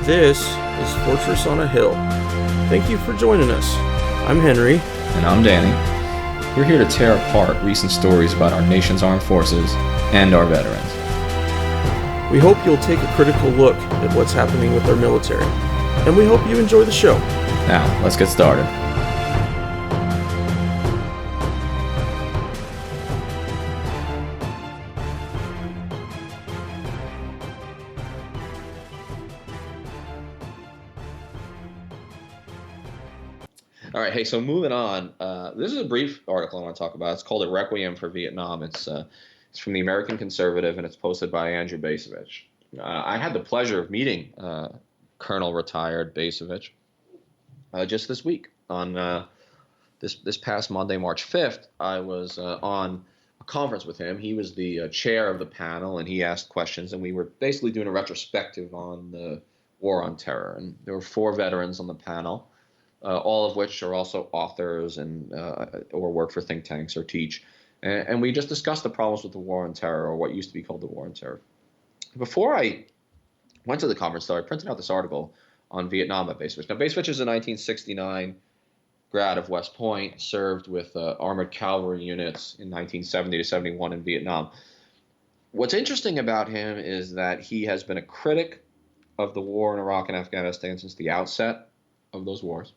This is Fortress on a Hill. Thank you for joining us. I'm Henry. And I'm Danny. We're here to tear apart recent stories about our nation's armed forces and our veterans. We hope you'll take a critical look at what's happening with our military, and we hope you enjoy the show. Now, let's get started. All right, hey, so moving on. This is a brief article I want to talk about. It's called A Requiem for Vietnam. It's from the American Conservative, and it's posted by Andrew Bacevich. I had the pleasure of meeting Colonel retired Bacevich just this week. On this past Monday, March 5th, I was on a conference with him. He was the chair of the panel, and he asked questions, and we were basically doing a retrospective on the War on Terror. And there were 4 veterans on the panel. All of which are also authors and or work for think tanks or teach. And we just discussed the problems with the War on Terror, or what used to be called the War on Terror. Before I went to the conference, though, I printed out this article on Vietnam by Bacevich. Now, Bacevich is a 1969 grad of West Point, served with armored cavalry units in 1970 to 71 in Vietnam. What's interesting about him is that he has been a critic of the war in Iraq and Afghanistan since the outset of those wars.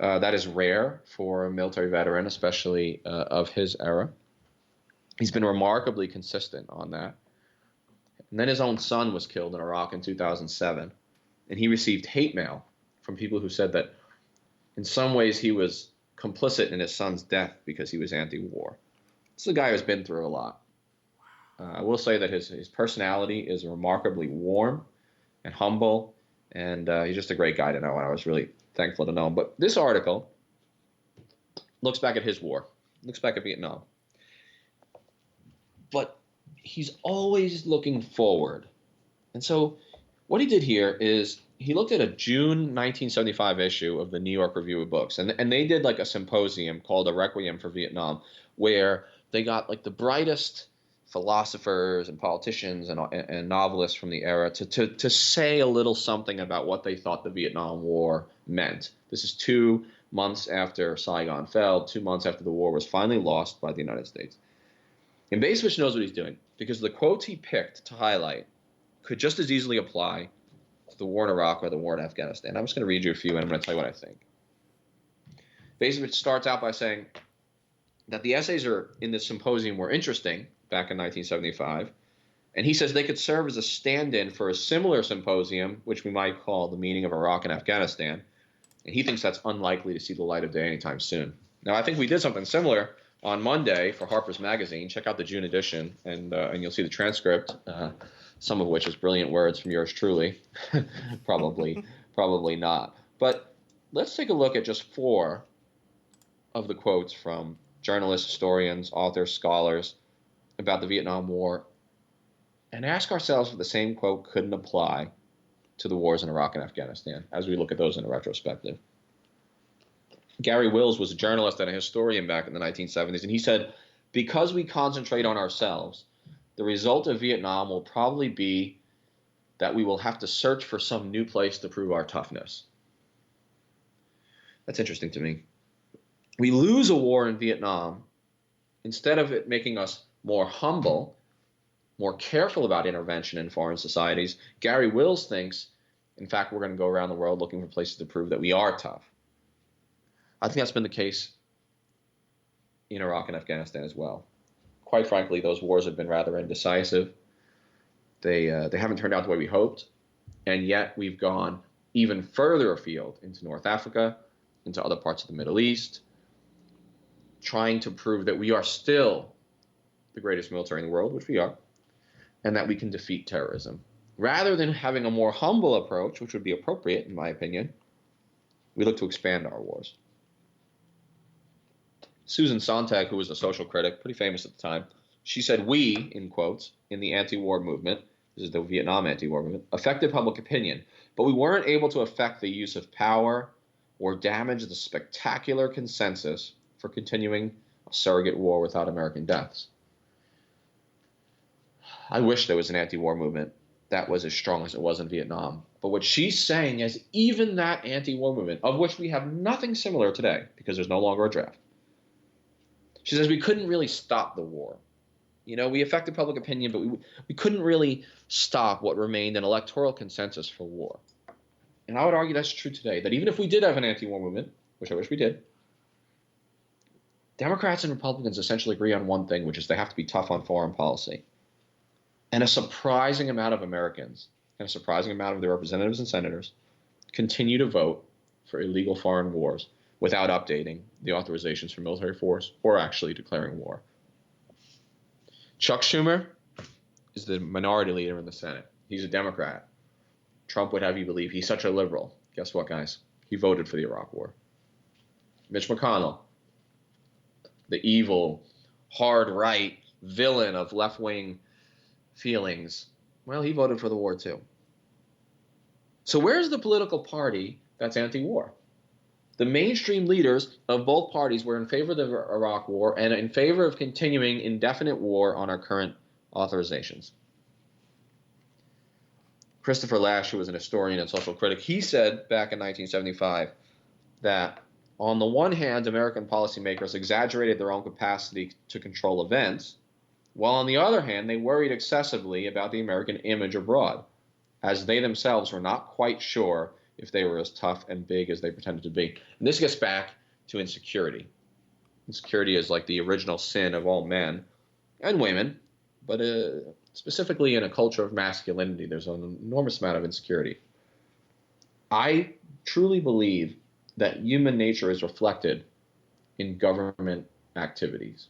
That is rare for a military veteran, especially of his era. He's been remarkably consistent on that. And then his own son was killed in Iraq in 2007, and he received hate mail from people who said that in some ways he was complicit in his son's death because he was anti-war. This is a guy who's been through a lot. I will say that his personality is remarkably warm and humble, and he's just a great guy to know, and I was really thankful to know him. But this article looks back at his war, looks back at Vietnam. But he's always looking forward. And so what he did here is he looked at a June 1975 issue of the New York Review of Books. And they did like a symposium called A Requiem for Vietnam, where they got like the brightest philosophers and politicians and novelists from the era to say a little something about what they thought the Vietnam War meant. This is 2 months after Saigon fell, 2 months after the war was finally lost by the United States. And Bacevich knows what he's doing, because the quotes he picked to highlight could just as easily apply to the war in Iraq or the war in Afghanistan. I'm just going to read you a few, and I'm going to tell you what I think. Bacevich starts out by saying that the essays in this symposium were interesting back in 1975, and he says they could serve as a stand-in for a similar symposium, which we might call The Meaning of Iraq and Afghanistan, and he thinks that's unlikely to see the light of day anytime soon. Now, I think we did something similar on Monday for Harper's Magazine. Check out the June edition, and you'll see the transcript, some of which is brilliant words from yours truly. Probably not. But let's take a look at just 4 of the quotes from journalists, historians, authors, scholars about the Vietnam War, and ask ourselves if the same quote couldn't apply to the wars in Iraq and Afghanistan as we look at those in a retrospective. Gary Wills was a journalist and a historian back in the 1970s, and he said, "Because we concentrate on ourselves, the result of Vietnam will probably be that we will have to search for some new place to prove our toughness." That's interesting to me. We lose a war in Vietnam, instead of it making us more humble, more careful about intervention in foreign societies. Gary Wills thinks, in fact, we're going to go around the world looking for places to prove that we are tough. I think that's been the case in Iraq and Afghanistan as well. Quite frankly, those wars have been rather indecisive. They haven't turned out the way we hoped, and yet we've gone even further afield into North Africa, into other parts of the Middle East, trying to prove that we are still the greatest military in the world, which we are, and that we can defeat terrorism. Rather than having a more humble approach, which would be appropriate in my opinion, we look to expand our wars. Susan Sontag, who was a social critic, pretty famous at the time, she said, "We," in quotes, in the anti-war movement, this is the Vietnam anti-war movement, affected public opinion, but we weren't able to affect the use of power or damage the spectacular consensus for continuing a surrogate war without American deaths. I wish there was an anti-war movement that was as strong as it was in Vietnam. But what she's saying is even that anti-war movement, of which we have nothing similar today because there's no longer a draft, she says we couldn't really stop the war. We affected public opinion, but we couldn't really stop what remained an electoral consensus for war. And I would argue that's true today, that even if we did have an anti-war movement, which I wish we did, Democrats and Republicans essentially agree on one thing, which is they have to be tough on foreign policy. And a surprising amount of Americans and a surprising amount of their representatives and senators continue to vote for illegal foreign wars without updating the authorizations for military force or actually declaring war. Chuck Schumer is the minority leader in the Senate. He's a Democrat. Trump would have you believe he's such a liberal. Guess what, guys? He voted for the Iraq War. Mitch McConnell, the evil, hard right villain of left-wing feelings, well, he voted for the war too. So where's the political party that's anti-war? The mainstream leaders of both parties were in favor of the Iraq War and in favor of continuing indefinite war on our current authorizations. Christopher Lasch, who was an historian and social critic, he said back in 1975 that on the one hand, American policymakers exaggerated their own capacity to control events, while on the other hand, they worried excessively about the American image abroad, as they themselves were not quite sure if they were as tough and big as they pretended to be. And this gets back to insecurity. Insecurity is like the original sin of all men and women, but specifically in a culture of masculinity, there's an enormous amount of insecurity. I truly believe that human nature is reflected in government activities,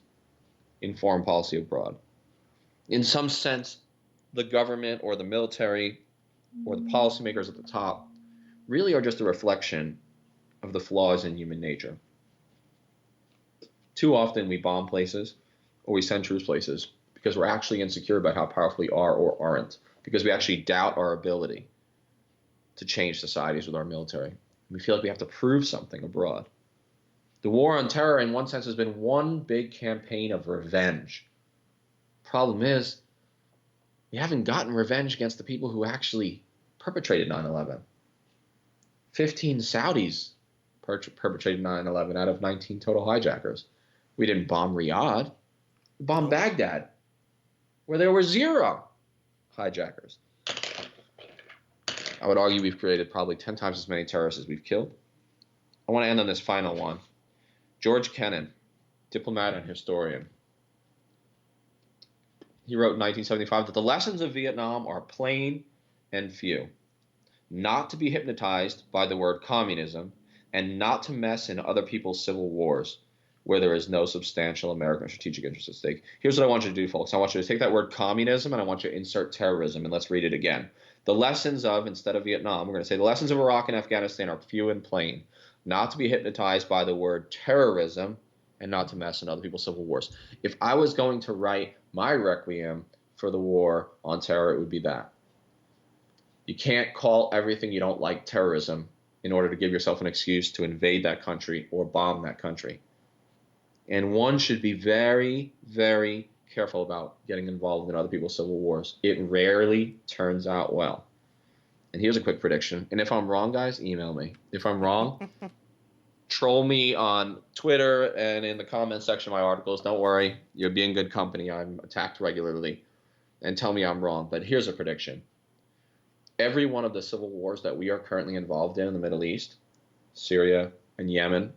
in foreign policy abroad. In some sense, the government or the military or the policymakers at the top really are just a reflection of the flaws in human nature. Too often we bomb places or we send troops places because we're actually insecure about how powerful we are or aren't, because we actually doubt our ability to change societies with our military. We feel like we have to prove something abroad. The war on terror, in one sense, has been one big campaign of revenge. Problem is, we haven't gotten revenge against the people who actually perpetrated 9/11. 15 Saudis perpetrated 9/11 out of 19 total hijackers. We didn't bomb Riyadh. We bombed Baghdad, where there were 0 hijackers. I would argue we've created probably 10 times as many terrorists as we've killed. I want to end on this final one. George Kennan, diplomat and historian. He wrote in 1975 that the lessons of Vietnam are plain and few. Not to be hypnotized by the word communism and not to mess in other people's civil wars where there is no substantial American strategic interest at stake. Here's what I want you to do, folks. I want you to take that word communism and I want you to insert terrorism, and let's read it again. The lessons of, instead of Vietnam, we're going to say the lessons of Iraq and Afghanistan are few and plain. Not to be hypnotized by the word terrorism and not to mess in other people's civil wars. If I was going to write my requiem for the war on terror, it would be that. You can't call everything you don't like terrorism in order to give yourself an excuse to invade that country or bomb that country. And one should be very, very careful about getting involved in other people's civil wars. It rarely turns out well. And here's a quick prediction. And if I'm wrong, guys, email me. If I'm wrong, troll me on Twitter and in the comment section of my articles. Don't worry. You'll be in good company. I'm attacked regularly. And tell me I'm wrong. But here's a prediction. Every one of the civil wars that we are currently involved in the Middle East, Syria and Yemen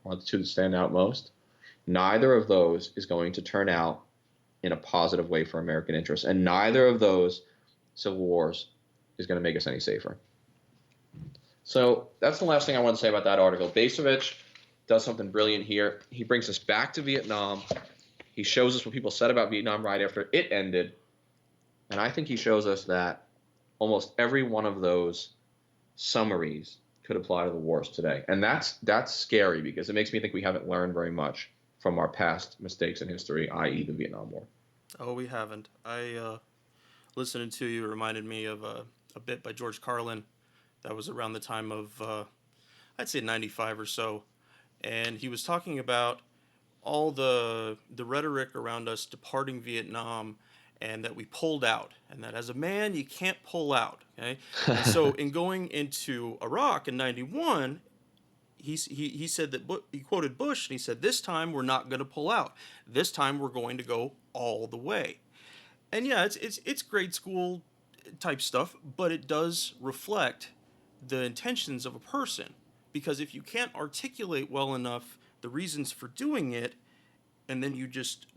are the two that stand out most. Neither of those is going to turn out in a positive way for American interests. And neither of those civil wars is going to make us any safer. So that's the last thing I want to say about that article. Bacevich does something brilliant here. He brings us back to Vietnam. He shows us what people said about Vietnam right after it ended. And I think he shows us that almost every one of those summaries could apply to the wars today. And that's scary because it makes me think we haven't learned very much from our past mistakes in history, i.e. the Vietnam War. Oh, we haven't. Listening to you reminded me of a bit by George Carlin that was around the time of, I'd say 95 or so. And he was talking about all the rhetoric around us departing Vietnam and that we pulled out, and that as a man you can't pull out. Okay, and so in going into Iraq in '91, he said that he quoted Bush, and he said, "This time we're not going to pull out. This time we're going to go all the way." And yeah, it's grade school type stuff, but it does reflect the intentions of a person. Because if you can't articulate well enough the reasons for doing it, and then you just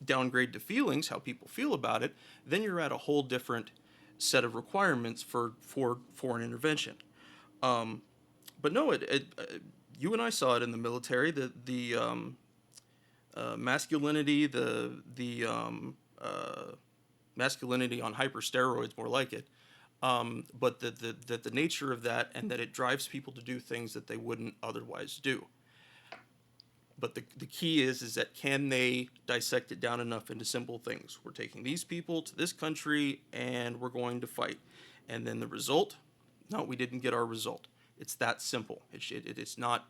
downgrade to feelings, how people feel about it, then you're at a whole different set of requirements for foreign intervention. But no, you and I saw it in the military. The masculinity, masculinity on hypersteroids, more like it. But the nature of that, and that it drives people to do things that they wouldn't otherwise do. But the key is that can they dissect it down enough into simple things? We're taking these people to this country and we're going to fight. And then the result? No, we didn't get our result. It's that simple. It's not,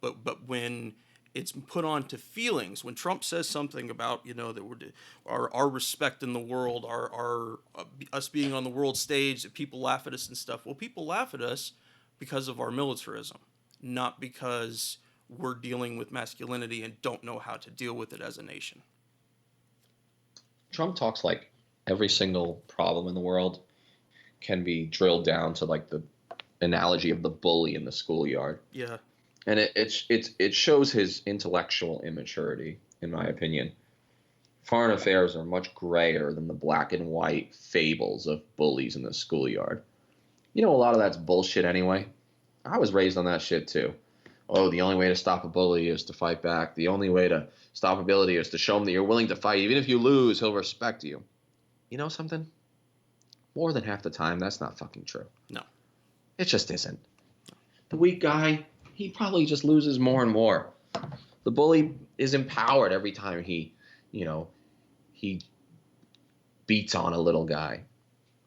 but when it's put on to feelings, when Trump says something about, that we're our respect in the world, our us being on the world stage, that people laugh at us and stuff. Well, people laugh at us because of our militarism, not because we're dealing with masculinity and don't know how to deal with it as a nation. Trump talks like every single problem in the world can be drilled down to like the analogy of the bully in the schoolyard. Yeah. And it shows his intellectual immaturity, in my opinion. Foreign affairs are much grayer than the black and white fables of bullies in the schoolyard. A lot of that's bullshit anyway. I was raised on that shit too. Oh, the only way to stop a bully is to fight back. The only way to stop a bully is to show him that you're willing to fight. Even if you lose, he'll respect you. You know something? More than half the time, that's not fucking true. No. It just isn't. The weak guy, he probably just loses more and more. The bully is empowered every time he beats on a little guy.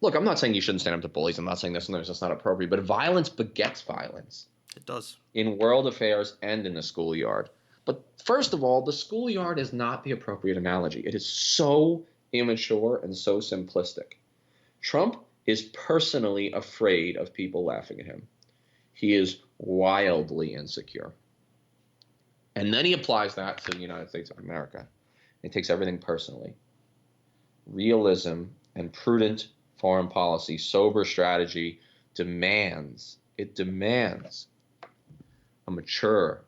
Look, I'm not saying you shouldn't stand up to bullies. I'm not saying this and that's not appropriate. But violence begets violence. It does. In world affairs and in the schoolyard. But first of all, the schoolyard is not the appropriate analogy. It is so immature and so simplistic. Trump is personally afraid of people laughing at him. He is wildly insecure. And then he applies that to the United States of America. He takes everything personally. Realism and prudent foreign policy, sober strategy demands a mature,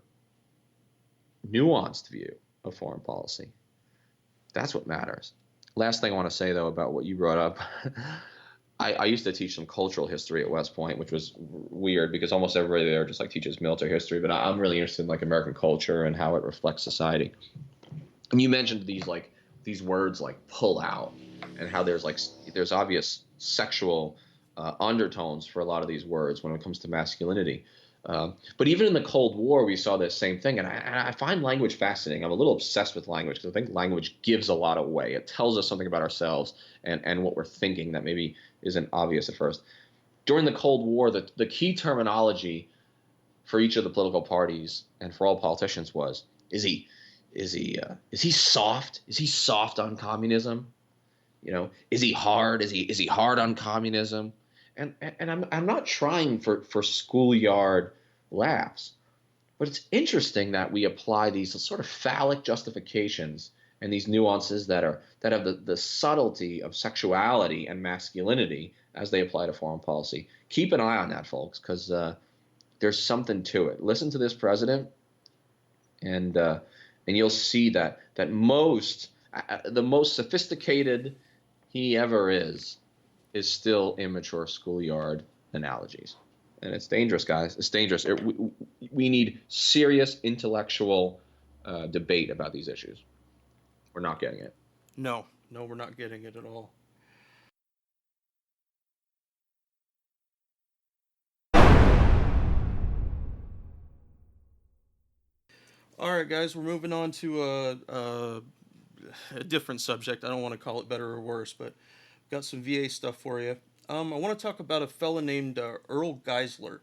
nuanced view of foreign policy. That's what matters. Last thing I want to say, though, about what you brought up. I used to teach some cultural history at West Point, which was weird because almost everybody there just like teaches military history. But I'm really interested in like American culture and how it reflects society. And you mentioned these words like pull out and how there's obvious sexual undertones for a lot of these words when it comes to masculinity. But even in the Cold War, we saw this same thing. And I find language fascinating. I'm a little obsessed with language because I think language gives a lot away. It tells us something about ourselves and what we're thinking that maybe isn't obvious at first. During the Cold War, the key terminology for each of the political parties and for all politicians was, is he soft? Is he soft on communism? Is he hard? Is he hard on communism? And I'm not trying for schoolyard laughs, but it's interesting that we apply these sort of phallic justifications and these nuances that have the subtlety of sexuality and masculinity as they apply to foreign policy. Keep an eye on that, folks, because there's something to it. Listen to this president, and you'll see that the most sophisticated he ever is still immature schoolyard analogies. And it's dangerous, guys. It's dangerous. We need serious intellectual debate about these issues. We're not getting it. No, we're not getting it at all. All right, guys, we're moving on to a different subject. I don't want to call it better or worse, but got some VA stuff for you. I want to talk about a fella named Earl Geisler.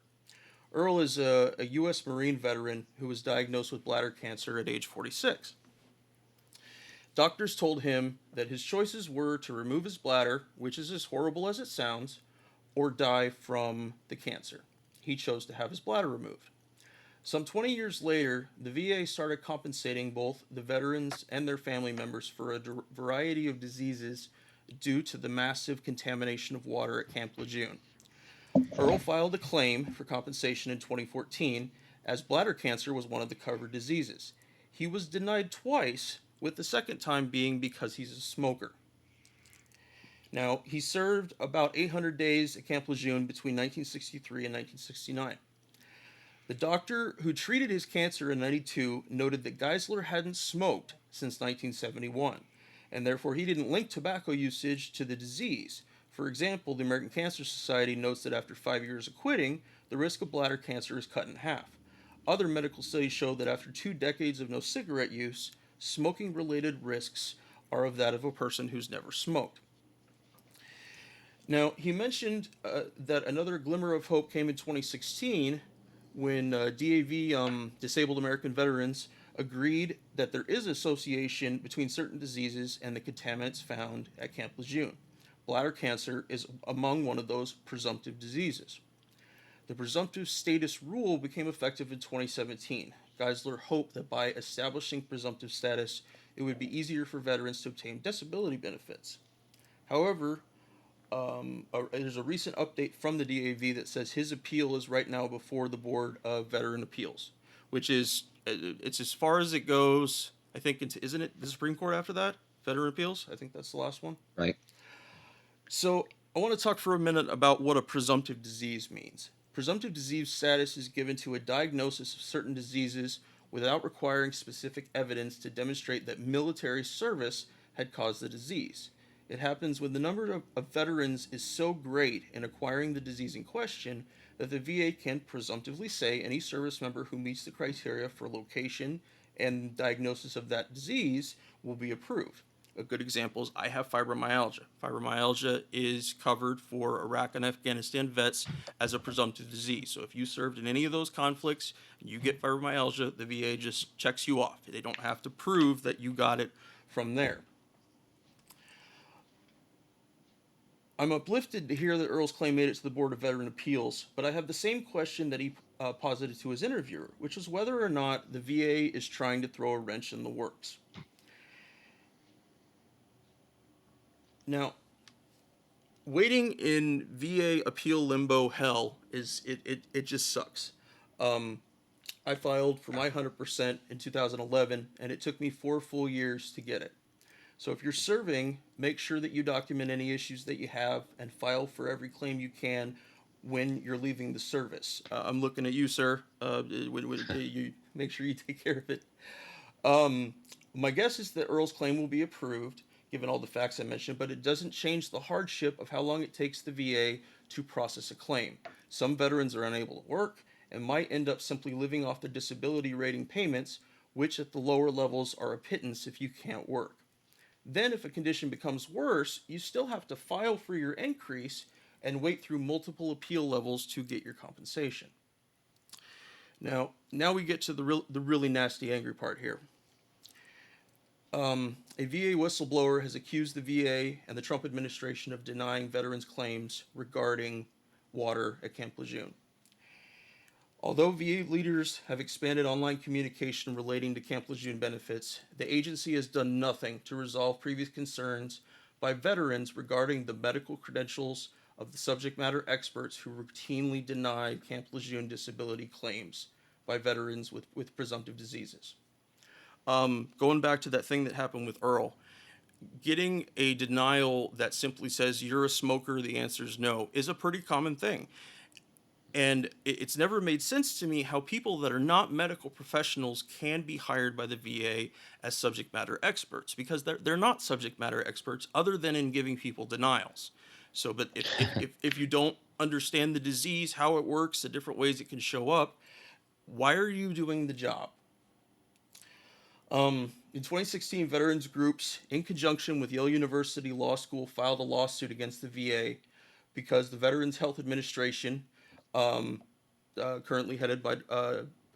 Earl is a U.S. Marine veteran who was diagnosed with bladder cancer at age 46. Doctors told him that his choices were to remove his bladder, which is as horrible as it sounds, or die from the cancer. He chose to have his bladder removed. Some 20 years later, the VA started compensating both the veterans and their family members for a variety of diseases due to the massive contamination of water at Camp Lejeune. Earl filed a claim for compensation in 2014 as bladder cancer was one of the covered diseases. He was denied twice, with the second time being because he's a smoker. Now, he served about 800 days at Camp Lejeune between 1963 and 1969. The doctor who treated his cancer in 92 noted that Geisler hadn't smoked since 1971, and therefore he didn't link tobacco usage to the disease. For example, the American Cancer Society notes that after 5 years of quitting, the risk of bladder cancer is cut in half. Other medical studies show that after 2 decades of no cigarette use, smoking related risks are of that of a person who's never smoked. Now, he mentioned that another glimmer of hope came in 2016 when DAV, Disabled American Veterans, agreed that there is association between certain diseases and the contaminants found at Camp Lejeune. Bladder cancer is among one of those presumptive diseases. The presumptive status rule became effective in 2017. Geisler hoped that by establishing presumptive status, it would be easier for veterans to obtain disability benefits. However, there's a recent update from the DAV that says his appeal is right now before the Board of Veteran Appeals, which is it's as far as it goes. I think isn't it the Supreme Court after that? Veteran Appeals. I think that's the last one. Right. So I want to talk for a minute about what a presumptive disease means. Presumptive disease status is given to a diagnosis of certain diseases without requiring specific evidence to demonstrate that military service had caused the disease. It happens when the number of veterans is so great in acquiring the disease in question that the VA can presumptively say any service member who meets the criteria for location and diagnosis of that disease will be approved. A good example is I have fibromyalgia. Fibromyalgia is covered for Iraq and Afghanistan vets as a presumptive disease. So if you served in any of those conflicts and you get fibromyalgia, the VA just checks you off. They don't have to prove that you got it from there. I'm uplifted to hear that Earl's claim made it to the Board of Veteran Appeals, but I have the same question that he posited to his interviewer, which is whether or not the VA is trying to throw a wrench in the works. Now, waiting in VA appeal limbo hell it just sucks. I filed for my 100% in 2011, and it took me 4 full years to get it. So if you're serving, make sure that you document any issues that you have and file for every claim you can when you're leaving the service. I'm looking at you, sir. You make sure you take care of it. My guess is that Earl's claim will be approved, given all the facts I mentioned, but it doesn't change the hardship of how long it takes the VA to process a claim. Some veterans are unable to work and might end up simply living off the disability rating payments, which at the lower levels are a pittance if you can't work. Then if a condition becomes worse, you still have to file for your increase and wait through multiple appeal levels to get your compensation. Now we get to the really nasty, angry part here. A VA whistleblower has accused the VA and the Trump administration of denying veterans' claims regarding water at Camp Lejeune. Although VA leaders have expanded online communication relating to Camp Lejeune benefits, the agency has done nothing to resolve previous concerns by veterans regarding the medical credentials of the subject matter experts who routinely denied Camp Lejeune disability claims by veterans with presumptive diseases. Going back to that thing that happened with Earl, getting a denial that simply says you're a smoker, the answer is no, is a pretty common thing. And it's never made sense to me how people that are not medical professionals can be hired by the VA as subject matter experts, because they're not subject matter experts other than in giving people denials. So, but if you don't understand the disease, how it works, the different ways it can show up, why are you doing the job? In 2016, veterans groups, in conjunction with Yale University Law School, filed a lawsuit against the VA because the Veterans Health Administration, currently headed by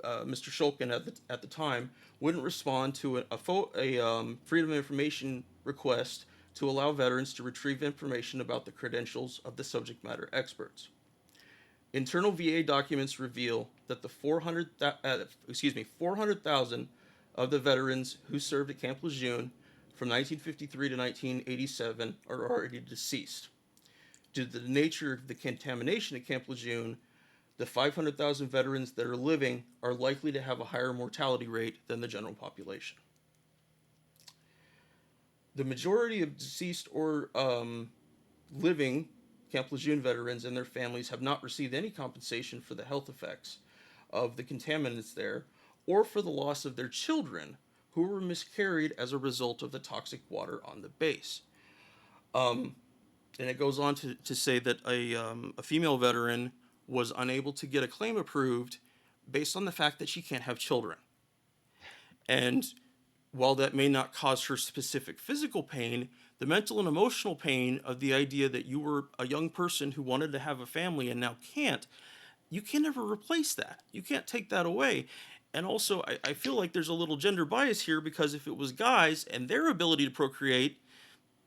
Mr. Shulkin at the time wouldn't respond to a Freedom of Information request to allow veterans to retrieve information about the credentials of the subject matter experts. Internal VA documents reveal that the 400,000 of the veterans who served at Camp Lejeune from 1953 to 1987 are already deceased. Due to the nature of the contamination at Camp Lejeune, the 500,000 veterans that are living are likely to have a higher mortality rate than the general population. The majority of deceased or living Camp Lejeune veterans and their families have not received any compensation for the health effects of the contaminants there, or for the loss of their children who were miscarried as a result of the toxic water on the base. And it goes on to say that a female veteran was unable to get a claim approved based on the fact that she can't have children. And while that may not cause her specific physical pain, the mental and emotional pain of the idea that you were a young person who wanted to have a family and now can't, you can never replace that. You can't take that away. And also, I feel like there's a little gender bias here, because if it was guys and their ability to procreate,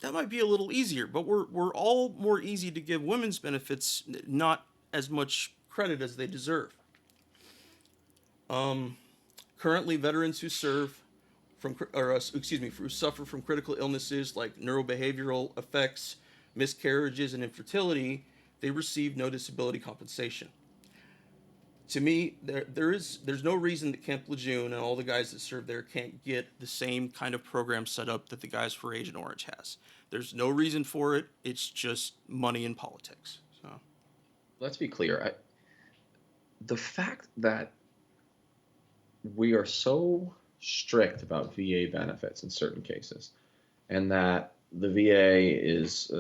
that might be a little easier. But we're all more easy to give women's benefits not as much credit as they deserve. Currently, veterans who serve who suffer from critical illnesses like neurobehavioral effects, miscarriages, and infertility, they receive no disability compensation. To me, there's no reason that Camp Lejeune and all the guys that serve there can't get the same kind of program set up that the guys for Agent Orange has. There's no reason for it. It's just money and politics. So, let's be clear. The fact that we are so strict about VA benefits in certain cases, and that the VA is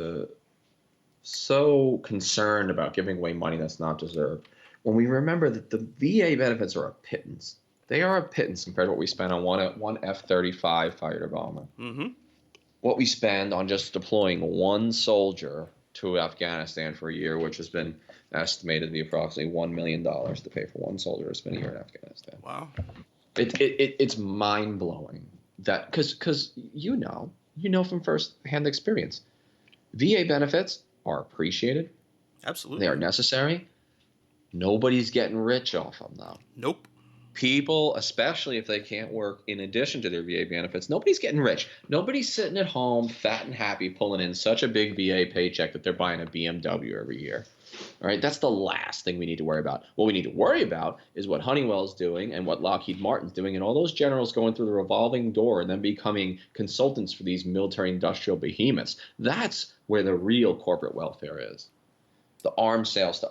so concerned about giving away money that's not deserved, when we remember that the VA benefits are a pittance. They are a pittance compared to what we spend on one F-35 fighter bomber. mm-hmm. What we spend on just deploying one soldier to Afghanistan for a year, which has been estimated to be approximately $1 million to pay for one soldier to spend a year in Afghanistan. Wow. It's mind-blowing that, because you know from first-hand experience, VA benefits are appreciated. Absolutely. They are necessary. Nobody's getting rich off them, though. Nope. People, especially if they can't work in addition to their VA benefits, nobody's getting rich. Nobody's sitting at home fat and happy pulling in such a big VA paycheck that they're buying a BMW every year. All right, that's the last thing we need to worry about. What we need to worry about is what Honeywell's doing and what Lockheed Martin's doing, and all those generals going through the revolving door and then becoming consultants for these military industrial behemoths. That's where the real corporate welfare is. The arms sales to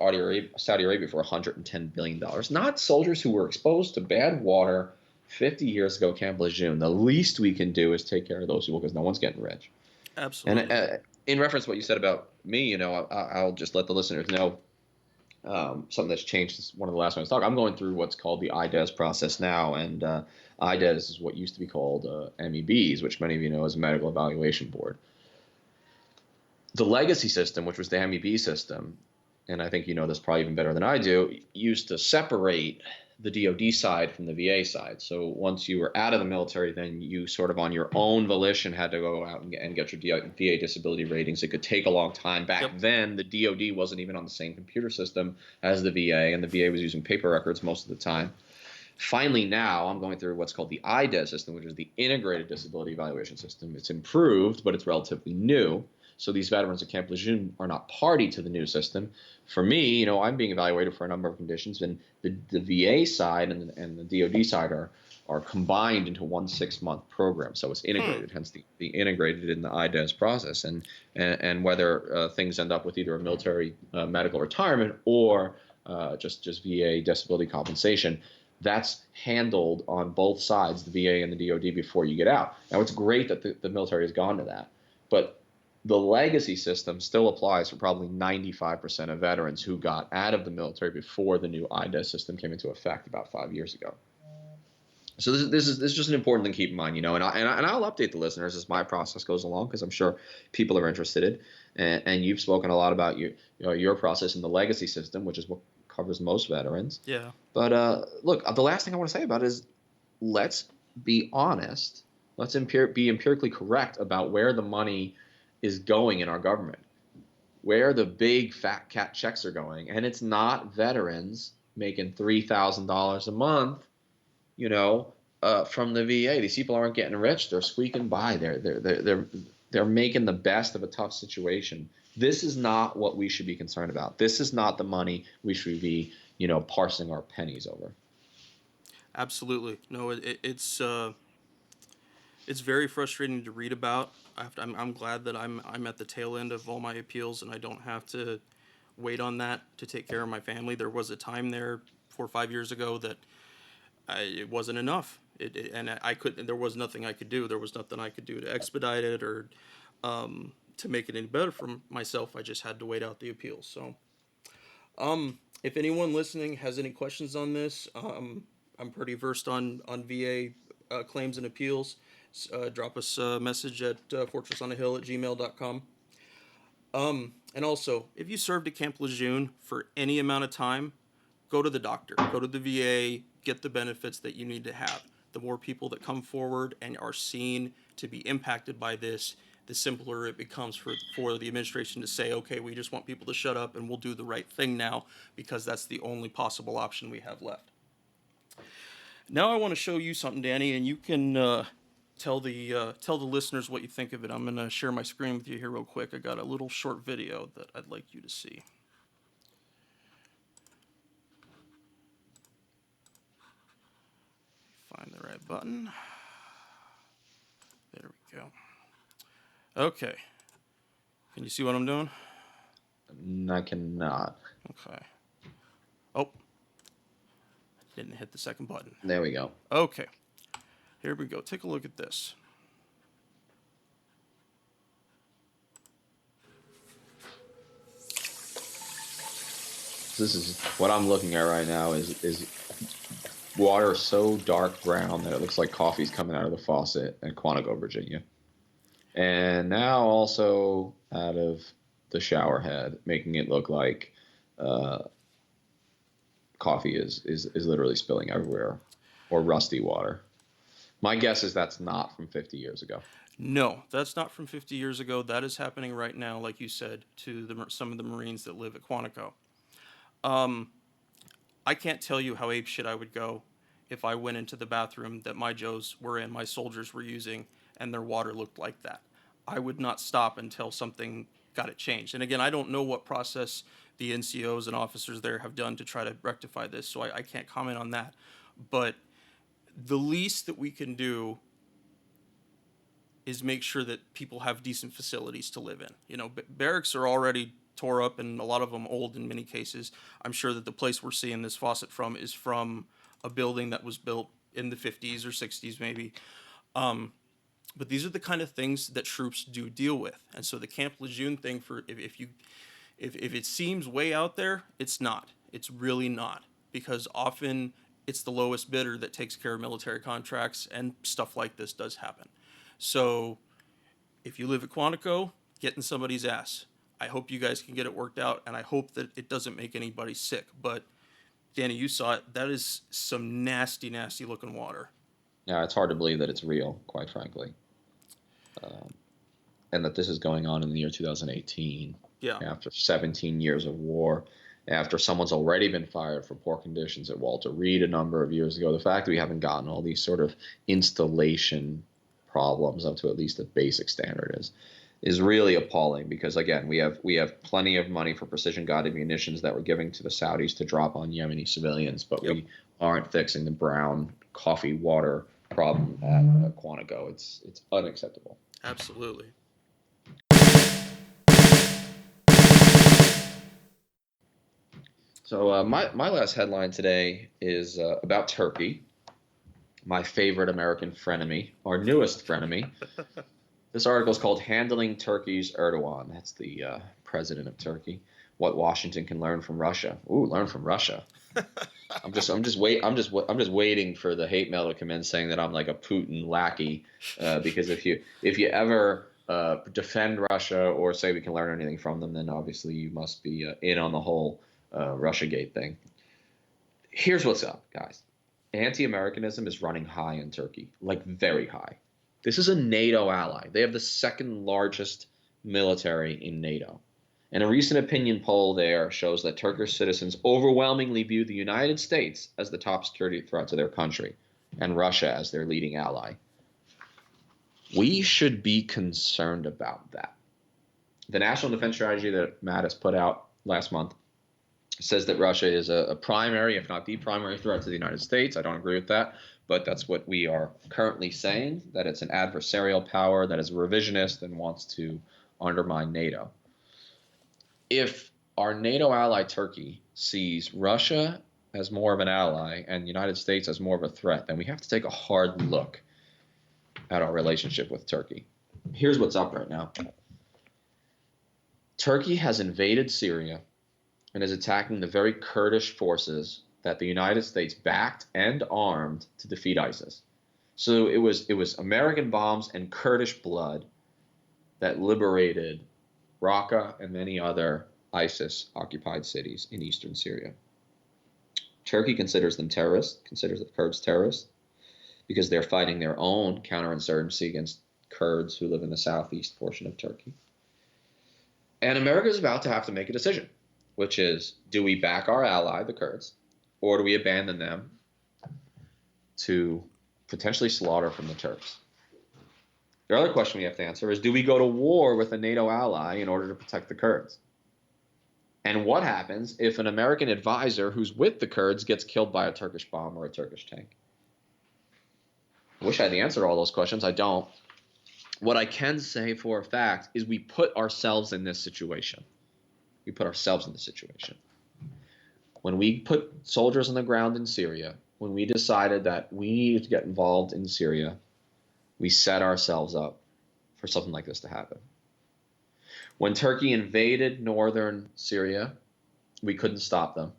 Saudi Arabia for $110 billion. Not soldiers who were exposed to bad water 50 years ago, Camp Lejeune. The least we can do is take care of those people, because no one's getting rich. Absolutely. And in reference to what you said about me, I'll just let the listeners know something that's changed since one of the last ones I talked. I'm going through what's called the IDES process now, and IDES is what used to be called MEBs, which many of you know is a Medical Evaluation Board. The legacy system, which was the MEB system, and I think you know this probably even better than I do, used to separate the DoD side from the VA side. So once you were out of the military, then you sort of on your own volition had to go out and get your VA disability ratings. It could take a long time. Back then, the DoD wasn't even on the same computer system as the VA, and the VA was using paper records most of the time. Finally, now I'm going through what's called the IDES system, which is the Integrated Disability Evaluation System. It's improved, but it's relatively new. So these veterans at Camp Lejeune are not party to the new system. For me, I'm being evaluated for a number of conditions, and the VA side and the DoD side are combined into one 6-month program. So it's integrated, hence the integrated in the IDES process. And whether things end up with either a military medical retirement or just VA disability compensation, that's handled on both sides, the VA and the DoD, before you get out. Now, it's great that the military has gone to that, but the legacy system still applies for probably 95% of veterans who got out of the military before the new IDES system came into effect about 5 years ago. So this is just an important thing to keep in mind, and I'll update the listeners as my process goes along, because I'm sure people are interested. And you've spoken a lot about your process in the legacy system, which is covers most veterans. Yeah. But look, the last thing I want to say about it is let's be honest. Let's be empirically correct about where the money is going in our government, where the big fat cat checks are going. And it's not veterans making $3,000 a month, from the VA. These people aren't getting rich. They're squeaking by. They're making the best of a tough situation. This is not what we should be concerned about. This is not the money we should be, parsing our pennies over. Absolutely. No, it's very frustrating to read about. I'm glad that I'm at the tail end of all my appeals and I don't have to wait on that to take care of my family. There was a time there 4 or 5 years ago that it wasn't enough. And I couldn't. There was nothing I could do. There was nothing I could do to expedite it or to make it any better for myself. I just had to wait out the appeals. So, if anyone listening has any questions on this, I'm pretty versed on VA claims and appeals. Drop us a message at fortressonahill@gmail.com. And also, if you served at Camp Lejeune for any amount of time, go to the doctor, go to the VA, get the benefits that you need to have. The more people that come forward and are seen to be impacted by this, the simpler it becomes for the administration to say, okay, we just want people to shut up and we'll do the right thing now because that's the only possible option we have left. Now I want to show you something, Danny, and you can tell the listeners what you think of it. I'm going to share my screen with you here real quick. I got a little short video that I'd like you to see. Find the right button. There we go. Okay. Can you see what I'm doing? I cannot. Okay. Oh. Didn't hit the second button. There we go. Okay. Here we go. Take a look at this. This is what I'm looking at right now is water so dark brown that it looks like coffee's coming out of the faucet in Quantico, Virginia. And now also out of the shower head, making it look like coffee is literally spilling everywhere, or rusty water. My guess is that's not from 50 years ago. No, that's not from 50 years ago. That is happening right now, like you said, to some of the Marines that live at Quantico. I can't tell you how apeshit I would go if I went into the bathroom that my Joes were in, my soldiers were using, and their water looked like that. I would not stop until something got it changed. And again, I don't know what process the NCOs and officers there have done to try to rectify this, so I can't comment on that. But the least that we can do is make sure that people have decent facilities to live in. Barracks are already tore up and a lot of them old in many cases. I'm sure that the place we're seeing this faucet from is from a building that was built in the 50s or 60s maybe. But these are the kind of things that troops do deal with. And so the Camp Lejeune thing, if it seems way out there, it's not. It's really not. Because often it's the lowest bidder that takes care of military contracts, and stuff like this does happen. So if you live at Quantico, get in somebody's ass. I hope you guys can get it worked out, and I hope that it doesn't make anybody sick. But Danny, you saw it. That is some nasty, nasty looking water. Yeah, it's hard to believe that it's real, quite frankly. And that this is going on in the year 2018. Yeah. After 17 years of war, after someone's already been fired for poor conditions at Walter Reed a number of years ago, the fact that we haven't gotten all these sort of installation problems up to at least a basic standard is really appalling. Because again, we have plenty of money for precision-guided munitions that we're giving to the Saudis to drop on Yemeni civilians, but we aren't fixing the brown coffee water problem at Quantico. It's unacceptable. Absolutely. So my last headline today is about Turkey, my favorite American frenemy, our newest frenemy. This article is called "Handling Turkey's Erdogan." That's the president of Turkey. What Washington can learn from Russia. Ooh, learn from Russia. I'm just waiting for the hate mail to come in saying that I'm like a Putin lackey, because if you ever defend Russia or say we can learn anything from them, then obviously you must be in on the whole Russiagate thing. Here's what's up, guys. Anti-Americanism is running high in Turkey, like very high. This is a NATO ally. They have the second largest military in NATO. And a recent opinion poll there shows that Turkish citizens overwhelmingly view the United States as the top security threat to their country and Russia as their leading ally. We should be concerned about that. The National Defense Strategy that Mattis put out last month says that Russia is a primary, if not the primary threat to the United States. I don't agree with that, but that's what we are currently saying, that it's an adversarial power that is revisionist and wants to undermine NATO. If our NATO ally Turkey sees Russia as more of an ally and the United States as more of a threat, then we have to take a hard look at our relationship with Turkey. Here's what's up right now. Turkey has invaded Syria and is attacking the very Kurdish forces that the United States backed and armed to defeat ISIS. So it was American bombs and Kurdish blood that liberated Raqqa and many other ISIS-occupied cities in eastern Syria. Turkey considers them terrorists, considers the Kurds terrorists, because they're fighting their own counterinsurgency against Kurds who live in the southeast portion of Turkey. And America is about to have to make a decision, which is, do we back our ally, the Kurds, or do we abandon them to potentially slaughter from the Turks? The other question we have to answer is, do we go to war with a NATO ally in order to protect the Kurds? And what happens if an American advisor who's with the Kurds gets killed by a Turkish bomb or a Turkish tank? I wish I had the answer to all those questions. I don't. What I can say for a fact is we put ourselves in this situation. We put ourselves in this situation. When we put soldiers on the ground in Syria, when we decided that we needed to get involved in Syria, we set ourselves up for something like this to happen. When Turkey invaded northern Syria, we couldn't stop them.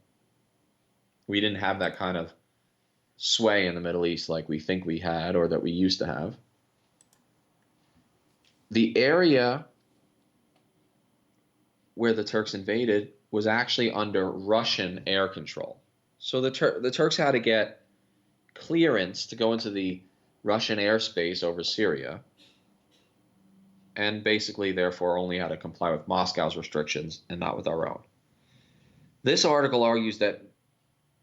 We didn't have that kind of sway in the Middle East like we think we had or that we used to have. The area where the Turks invaded was actually under Russian air control. So the Turks had to get clearance to go into the Russian airspace over Syria, and basically therefore only had to comply with Moscow's restrictions and not with our own. This article argues that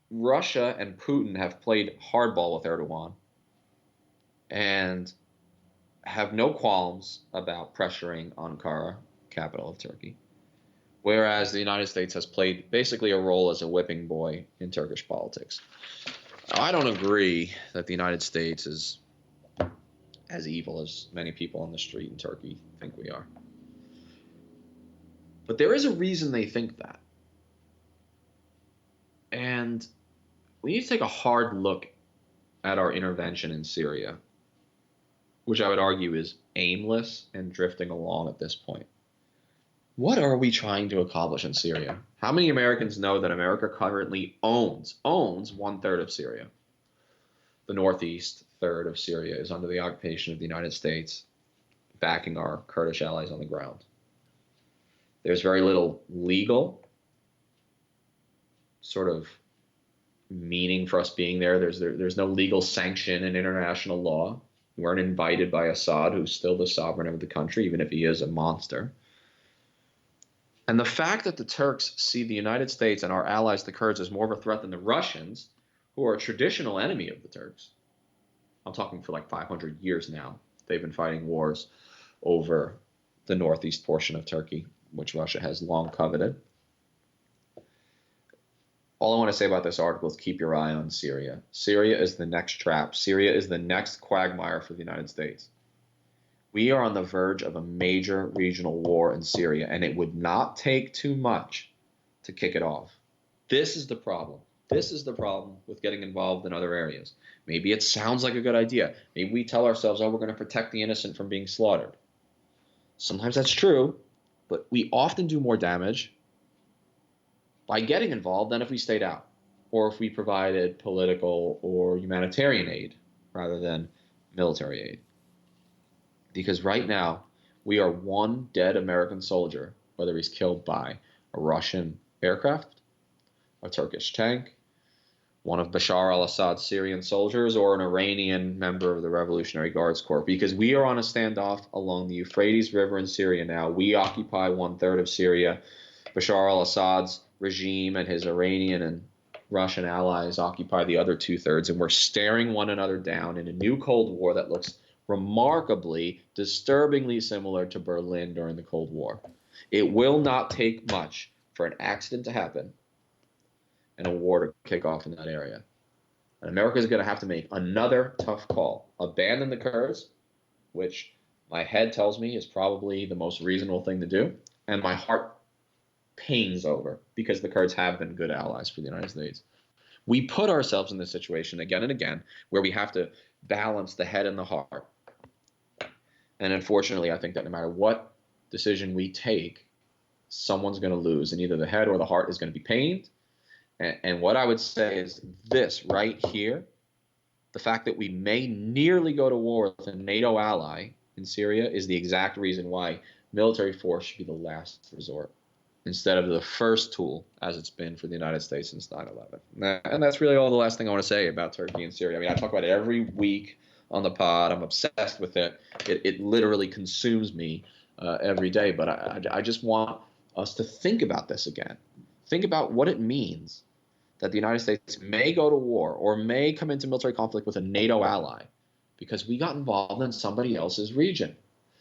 Russia and Putin have played hardball with Erdogan and have no qualms about pressuring Ankara, capital of Turkey, whereas the United States has played basically a role as a whipping boy in Turkish politics. I don't agree that the United States is as evil as many people on the street in Turkey think we are. But there is a reason they think that. And we need to take a hard look at our intervention in Syria, which I would argue is aimless and drifting along at this point. What are we trying to accomplish in Syria? How many Americans know that America currently owns 1/3 of Syria? The northeast third of Syria is under the occupation of the United States, backing our Kurdish allies on the ground. There's very little legal sort of meaning for us being there. There's no legal sanction in international law. We weren't invited by Assad, who's still the sovereign of the country, even if he is a monster. And the fact that the Turks see the United States and our allies, the Kurds, as more of a threat than the Russians, who are a traditional enemy of the Turks. I'm talking for like 500 years now. They've been fighting wars over the northeast portion of Turkey, which Russia has long coveted. All I want to say about this article is keep your eye on Syria. Syria is the next trap. Syria is the next quagmire for the United States. We are on the verge of a major regional war in Syria, and it would not take too much to kick it off. This is the problem. This is the problem with getting involved in other areas. Maybe it sounds like a good idea. Maybe we tell ourselves, oh, we're going to protect the innocent from being slaughtered. Sometimes that's true, but we often do more damage by getting involved than if we stayed out, or if we provided political or humanitarian aid rather than military aid. Because right now, we are one dead American soldier, whether he's killed by a Russian aircraft a Turkish tank, one of Bashar al-Assad's Syrian soldiers, or an Iranian member of the Revolutionary Guards Corps, because we are on a standoff along the Euphrates River in Syria now. We occupy 1/3 of Syria. Bashar al-Assad's regime and his Iranian and Russian allies occupy the other 2/3, and we're staring one another down in a new Cold War that looks remarkably, disturbingly similar to Berlin during the Cold War. It will not take much for an accident to happen and a war to kick off in that area. And America is going to have to make another tough call. Abandon the Kurds, which my head tells me is probably the most reasonable thing to do, and my heart pains over, because the Kurds have been good allies for the United States. We put ourselves in this situation again and again where we have to balance the head and the heart. And unfortunately, I think that no matter what decision we take, someone's going to lose, and either the head or the heart is going to be pained. And what I would say is this right here: the fact that we may nearly go to war with a NATO ally in Syria is the exact reason why military force should be the last resort, instead of the first tool, as it's been for the United States since 9/11. And that's really all the last thing I want to say about Turkey and Syria. I mean, I talk about it every week on the pod. I'm obsessed with it. It literally consumes me every day. But I just want us to think about this again. Think about what it means that the United States may go to war or may come into military conflict with a NATO ally because we got involved in somebody else's region.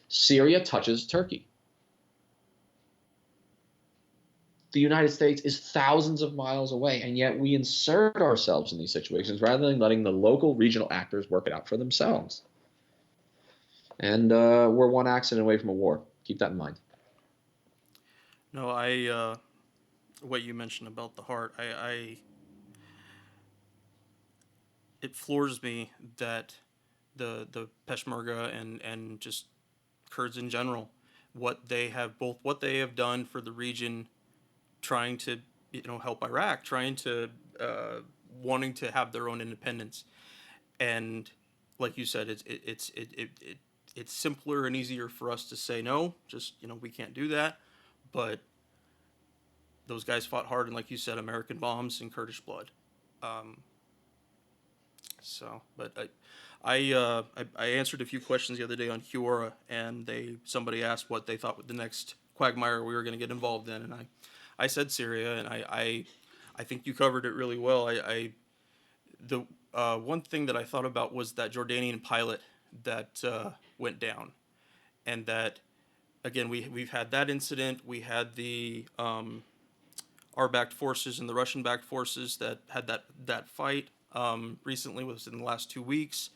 Syria touches Turkey. The United States is thousands of miles away, and yet we insert ourselves in these situations rather than letting the local regional actors work it out for themselves. And we're one accident away from a war. Keep that in mind. No, what you mentioned about the heart, it floors me that the Peshmerga and just Kurds in general, what they have done for the region, trying to help Iraq, trying to wanting to have their own independence, and like you said, it's simpler and easier for us to say no, just we can't do that, but those guys fought hard, and like you said, American bombs and Kurdish blood. Um, but I answered a few questions the other day on Quora, and somebody asked what they thought the next quagmire we were going to get involved in, and I said Syria, and I think you covered it really well. The one thing that I thought about was that Jordanian pilot that went down, and that again we've had that incident. We had the our backed forces and the Russian backed forces that had that fight recently, was in the last 2 weeks.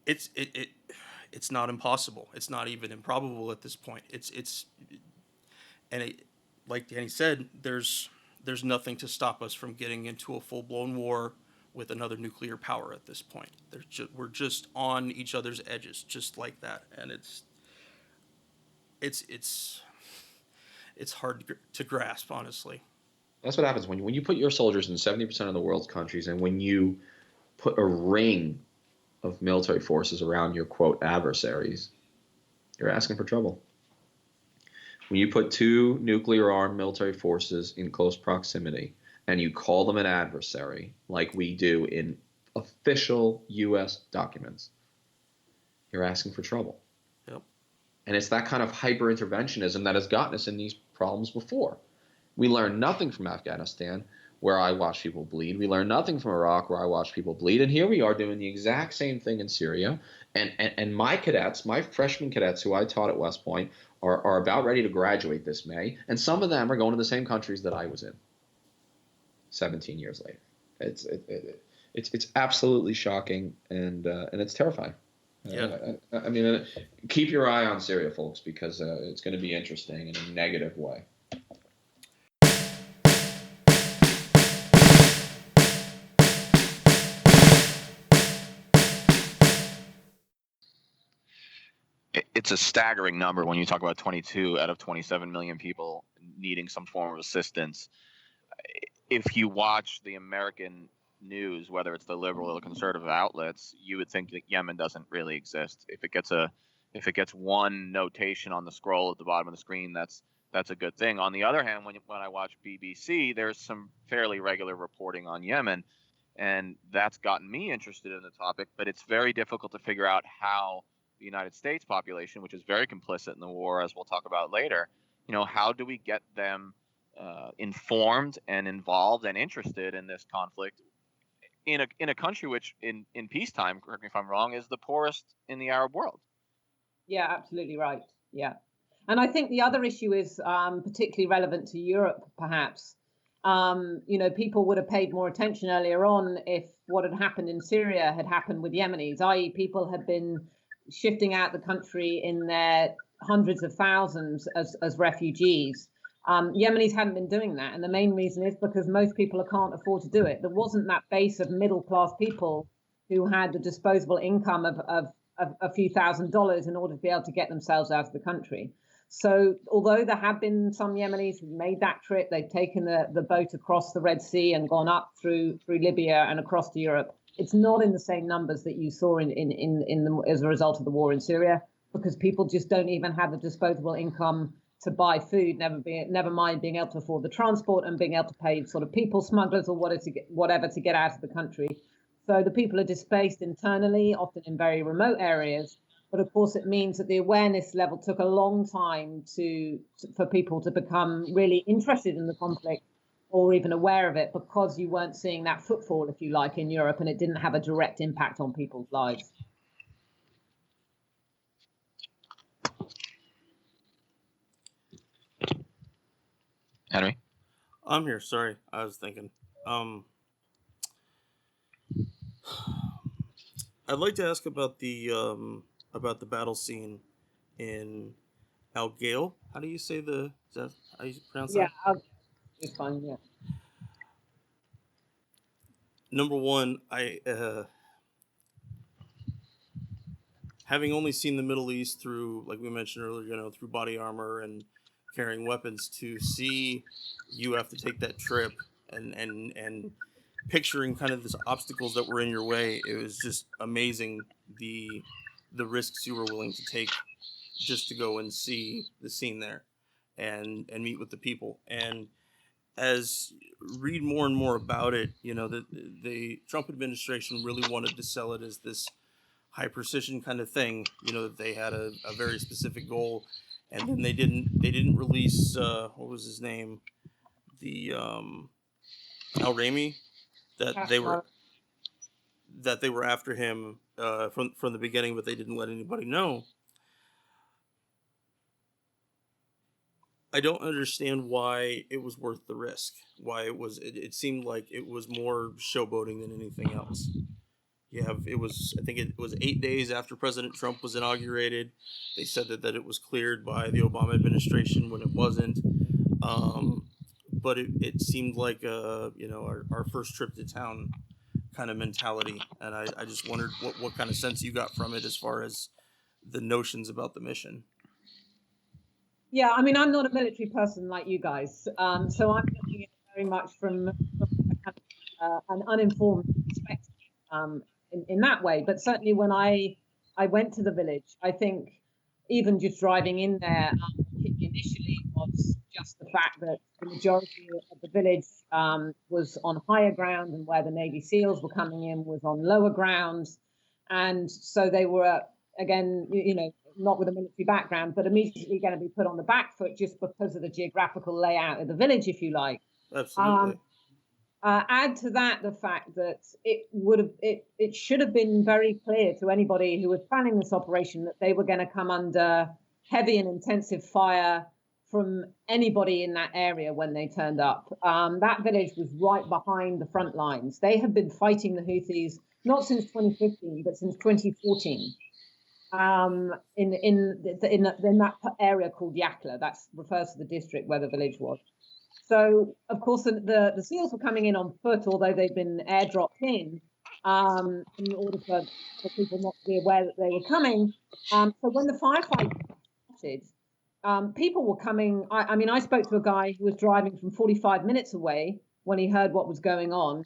It's not impossible. It's not even improbable at this point. Like Danny said, there's nothing to stop us from getting into a full blown war with another nuclear power at this point. We're just on each other's edges, just like that, and it's hard to grasp, honestly. That's what happens when you put your soldiers in 70% of the world's countries, and when you put a ring of military forces around your, quote, adversaries, you're asking for trouble. When you put two nuclear-armed military forces in close proximity and you call them an adversary, like we do in official U.S. documents, you're asking for trouble. Yep. And it's that kind of hyper-interventionism that has gotten us in these problems before. We learned nothing from Afghanistan, where I watched people bleed. We learned nothing from Iraq, where I watched people bleed. And here we are doing the exact same thing in Syria. And my cadets, my freshman cadets who I taught at West Point, are about ready to graduate this May. And some of them are going to the same countries that I was in 17 years later. It's absolutely shocking, and it's terrifying. Yeah. I mean, keep your eye on Syria, folks, because it's going to be interesting in a negative way. It's a staggering number when you talk about 22 out of 27 million people needing some form of assistance. If you watch the American news, whether it's the liberal or the conservative outlets, you would think that Yemen doesn't really exist. If it gets one notation on the scroll at the bottom of the screen, that's that's a good thing. On the other hand, when I watch BBC, there's some fairly regular reporting on Yemen, and that's gotten me interested in the topic. But it's very difficult to figure out how the United States population, which is very complicit in the war, as we'll talk about later, how do we get them informed and involved and interested in this conflict in a country which in peacetime, correct me if I'm wrong, is the poorest in the Arab world. Yeah, absolutely right. Yeah. And I think the other issue is particularly relevant to Europe, perhaps. People would have paid more attention earlier on if what had happened in Syria had happened with Yemenis, i.e. people had been shifting out the country in their hundreds of thousands as refugees. Yemenis hadn't been doing that. And the main reason is because most people can't afford to do it. There wasn't that base of middle-class people who had the disposable income of a few $1,000s in order to be able to get themselves out of the country. So although there have been some Yemenis who made that trip, they've taken the boat across the Red Sea and gone up through Libya and across to Europe. It's not in the same numbers that you saw as a result of the war in Syria, because people just don't even have the disposable income to buy food, never mind being able to afford the transport and being able to pay sort of people smugglers or whatever to get out of the country. So the people are displaced internally, often in very remote areas. But of course, it means that the awareness level took a long time for people to become really interested in the conflict or even aware of it, because you weren't seeing that footfall, if you like, in Europe, and it didn't have a direct impact on people's lives. Henry? I'm here. Sorry, I was thinking. I'd like to ask about the battle scene in Al Ghal. How do you say is that how you pronounce that? Yeah, it's fine. Yeah. Number one, I having only seen the Middle East through, like we mentioned earlier, through body armor and carrying weapons, to see you have to take that trip and picturing kind of the obstacles that were in your way, it was just amazing the risks you were willing to take just to go and see the scene there and meet with the people. And as read more and more about it, the Trump administration really wanted to sell it as this high precision kind of thing, that they had a very specific goal. And then they didn't release what was his name, the Al Raimi, that they were after him from the beginning, but they didn't let anybody know. I don't understand why it was worth the risk. Why it seemed like it was more showboating than anything else. I think it was 8 days after President Trump was inaugurated. They said that it was cleared by the Obama administration when it wasn't. But it seemed like our first trip to town kind of mentality. And I just wondered what kind of sense you got from it as far as the notions about the mission. Yeah, I mean, I'm not a military person like you guys, so I'm looking at it very much from an uninformed perspective in that way. But certainly when I went to the village, I think even just driving in there initially was just the fact that the majority of the village was on higher ground, and where the Navy SEALs were coming in was on lower grounds. And so they were, again, not with a military background, but immediately going to be put on the back foot just because of the geographical layout of the village, if you like. Absolutely. Add to that the fact that it should have been very clear to anybody who was planning this operation that they were going to come under heavy and intensive fire from anybody in that area when they turned up. That village was right behind the front lines. They have been fighting the Houthis not since 2015, but since 2014. In that area called Yakla, that refers to the district where the village was. So, of course, the SEALs were coming in on foot, although they'd been airdropped in order for people not to be aware that they were coming. So when the firefight started, people were coming. I mean, I spoke to a guy who was driving from 45 minutes away when he heard what was going on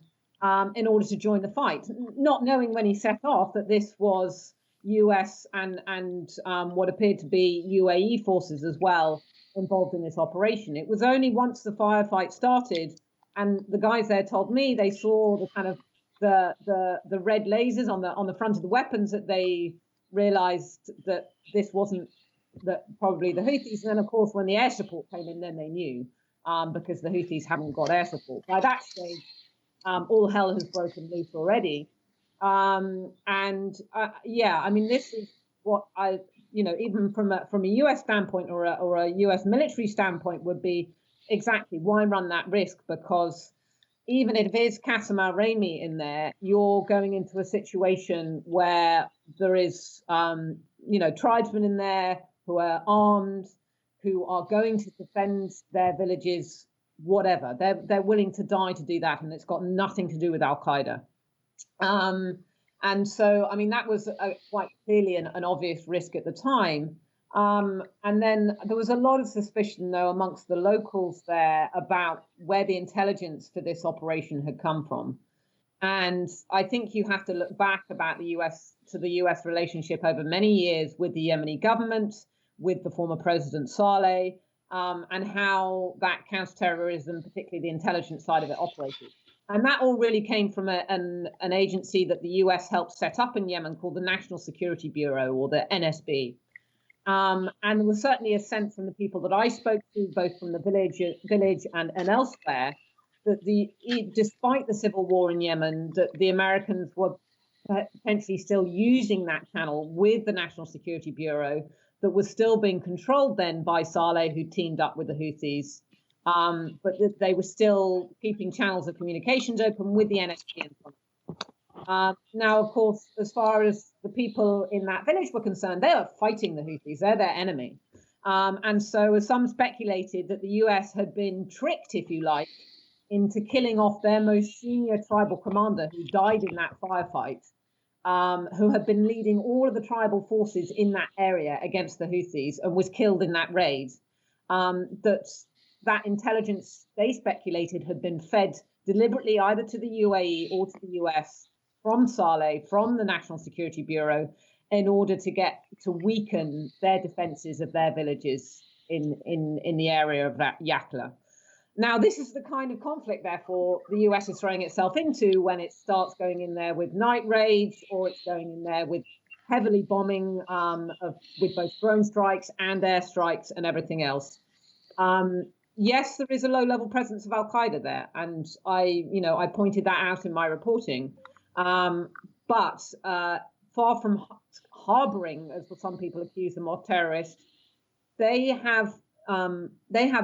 in order to join the fight, not knowing when he set off that this was US and what appeared to be UAE forces as well, involved in this operation. It was only once the firefight started, and the guys there told me they saw the kind of the red lasers on the front of the weapons, that they realized that this wasn't probably the Houthis. And then, of course, when the air support came in, then they knew, because the Houthis haven't got air support. By that stage, all hell has broken loose already. Yeah, I mean, this is what I, even from a US standpoint or a US military standpoint, would be exactly why run that risk, because even if it's Qassem al-Raymi in there, you're going into a situation where there is, tribesmen in there who are armed, who are going to defend their villages, whatever. They're willing to die to do that, and it's got nothing to do with Al-Qaeda. And so, I mean, that was quite clearly an obvious risk at the time. And then there was a lot of suspicion, though, amongst the locals there about where the intelligence for this operation had come from. And I think you have to look back about the US relationship over many years with the Yemeni government, with the former President Saleh, and how that counterterrorism, particularly the intelligence side of it, operated. And that all really came from an agency that the US helped set up in Yemen called the National Security Bureau, or the NSB. And there was certainly a sense from the people that I spoke to, both from the village and elsewhere, that despite the civil war in Yemen, that the Americans were potentially still using that channel with the National Security Bureau that was still being controlled then by Saleh, who teamed up with the Houthis. But that they were still keeping channels of communications open with the NSB and so on. Now, of course, as far as the people in that village were concerned, they were fighting the Houthis. They're their enemy. And so some speculated that the US had been tricked, if you like, into killing off their most senior tribal commander who died in that firefight, who had been leading all of the tribal forces in that area against the Houthis and was killed in that raid. That intelligence, they speculated, had been fed deliberately either to the UAE or to the US from Saleh, from the National Security Bureau, in order to weaken their defenses of their villages in the area of that Yakla. Now, this is the kind of conflict, therefore, the US is throwing itself into when it starts going in there with night raids, or it's going in there with heavily bombing with both drone strikes and air strikes and everything else. Yes, there is a low-level presence of Al-Qaeda there, and I pointed that out in my reporting. But far from harboring, as some people accuse them of, terrorists, they have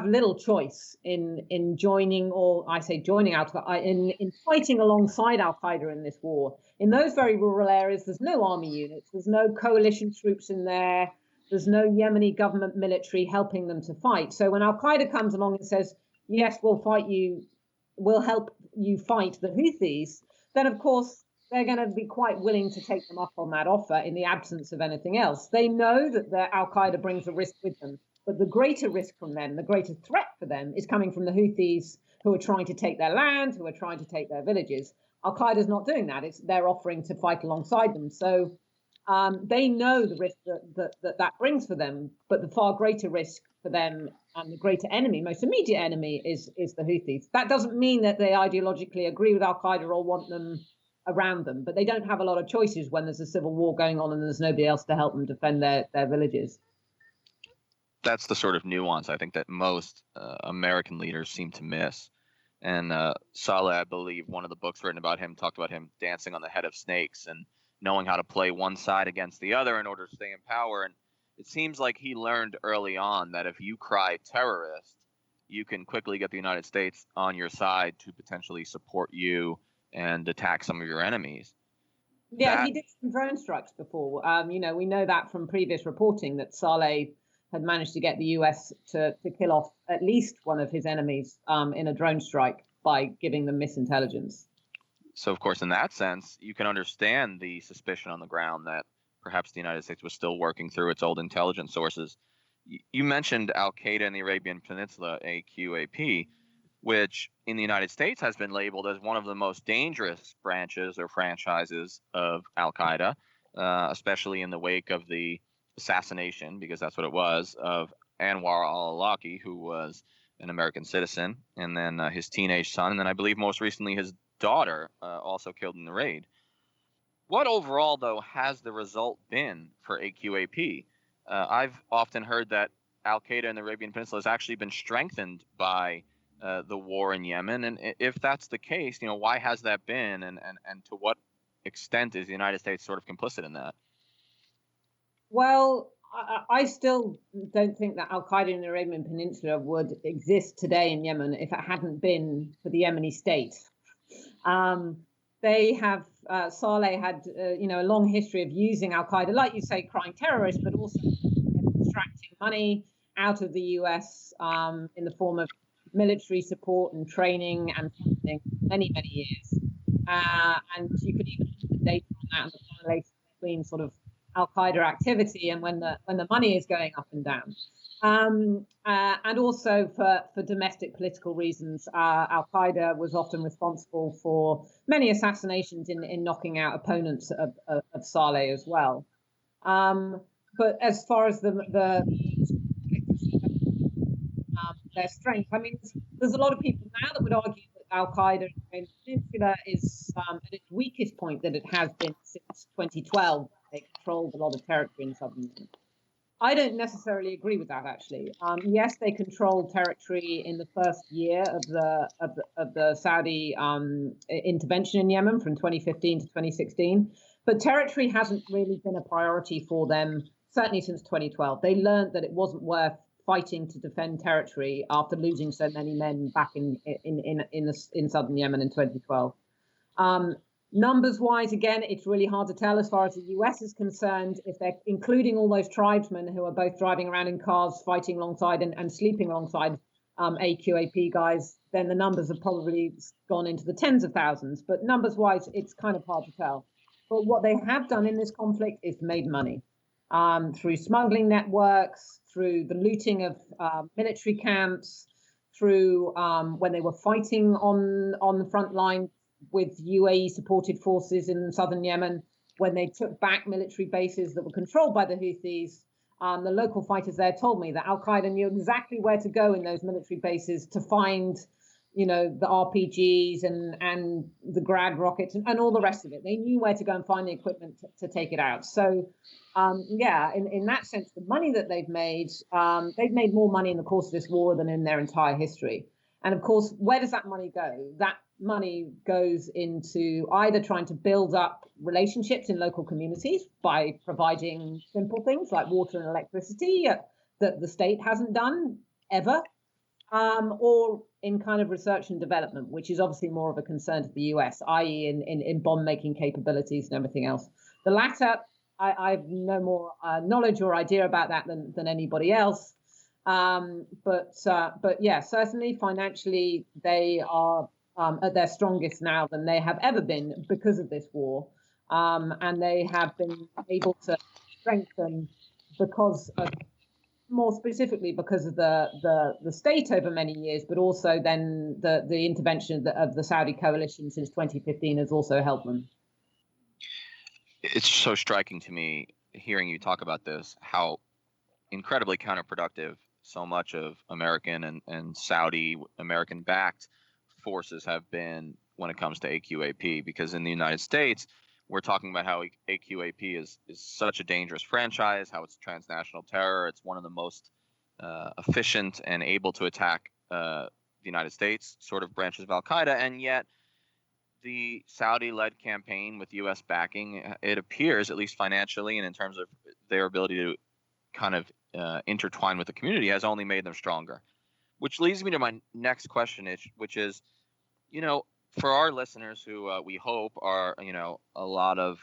little choice in joining, or I say joining Al-Qaeda, in fighting alongside Al-Qaeda in this war. In those very rural areas, there's no army units, there's no coalition troops in there. There's no Yemeni government military helping them to fight. So when Al-Qaeda comes along and says, yes, we'll help you fight the Houthis, then of course they're going to be quite willing to take them up on that offer in the absence of anything else. They know that Al-Qaeda brings a risk with them, but the greater risk from them, the greater threat for them, is coming from the Houthis, who are trying to take their land, who are trying to take their villages. Al-Qaeda's not doing that. They're offering to fight alongside them. So they know the risk that brings for them, but the far greater risk for them and the greater enemy, most immediate enemy, is the Houthis. That doesn't mean that they ideologically agree with Al-Qaeda or want them around them, but they don't have a lot of choices when there's a civil war going on and there's nobody else to help them defend their villages. That's the sort of nuance I think that most American leaders seem to miss. And Saleh, I believe, one of the books written about him talked about him dancing on the head of snakes and knowing how to play one side against the other in order to stay in power. And it seems like he learned early on that if you cry terrorist, you can quickly get the United States on your side to potentially support you and attack some of your enemies. Yeah, he did some drone strikes before. We know that from previous reporting that Saleh had managed to get the US to kill off at least one of his enemies in a drone strike by giving them misintelligence. So, of course, in that sense, you can understand the suspicion on the ground that perhaps the United States was still working through its old intelligence sources. You mentioned Al-Qaeda in the Arabian Peninsula, AQAP, which in the United States has been labeled as one of the most dangerous branches or franchises of Al-Qaeda, especially in the wake of the assassination, because that's what it was, of Anwar al-Awlaki, who was an American citizen, and then his teenage son, and then I believe most recently his daughter also killed in the raid. What overall, though, has the result been for AQAP? I've often heard that Al-Qaeda in the Arabian Peninsula has actually been strengthened by the war in Yemen. And if that's the case, why has that been? And to what extent is the United States sort of complicit in that? Well, I still don't think that Al-Qaeda in the Arabian Peninsula would exist today in Yemen if it hadn't been for the Yemeni state. They have, Saleh had, a long history of using Al-Qaeda, like you say, crying terrorists, but also extracting money out of the US in the form of military support and training and funding for many, many years. And you could even look at the data on that and the correlation between sort of Al-Qaeda activity and when the money is going up and down. And also for domestic political reasons, Al-Qaeda was often responsible for many assassinations in knocking out opponents of Saleh as well. But as far as their strength, I mean, there's a lot of people now that would argue that Al-Qaeda in the Peninsula is at its weakest point that it has been since 2012. They controlled a lot of territory in southern Yemen. I don't necessarily agree with that, actually. Yes, they controlled territory in the first year of the Saudi intervention in Yemen from 2015 to 2016, but territory hasn't really been a priority for them, certainly since 2012. They learned that it wasn't worth fighting to defend territory after losing so many men back in southern Yemen in 2012. Numbers-wise, again, it's really hard to tell as far as the US is concerned. If they're including all those tribesmen who are both driving around in cars, fighting alongside and sleeping alongside AQAP guys, then the numbers have probably gone into the tens of thousands. But numbers-wise, it's kind of hard to tell. But what they have done in this conflict is made money through smuggling networks, through the looting of military camps, through when they were fighting on the front line with UAE-supported forces in southern Yemen, when they took back military bases that were controlled by the Houthis. The local fighters there told me that Al-Qaeda knew exactly where to go in those military bases to find, the RPGs and the Grad rockets and all the rest of it. They knew where to go and find the equipment to take it out. So, in that sense, the money that they've made more money in the course of this war than in their entire history. And of course, where does that money go? That money goes into either trying to build up relationships in local communities by providing simple things like water and electricity that the state hasn't done ever, or in kind of research and development, which is obviously more of a concern to the US, i.e. in bomb-making capabilities and everything else. The latter, I've no more knowledge or idea about that than anybody else. But yeah, certainly financially, they are at their strongest now than they have ever been because of this war. And they have been able to strengthen because of, more specifically because of the state over many years, but also then the intervention of the Saudi coalition since 2015 has also helped them. It's so striking to me hearing you talk about this, how incredibly counterproductive so much of American and Saudi American-backed forces have been when it comes to AQAP, because in the United States, we're talking about how AQAP is such a dangerous franchise, how it's transnational terror. It's one of the most efficient and able to attack the United States sort of branches of Al-Qaeda, and yet the Saudi-led campaign with U.S. backing, it appears, at least financially and in terms of their ability to kind of intertwine with the community, has only made them stronger. Which leads me to my next question, which is, for our listeners who we hope are, a lot of,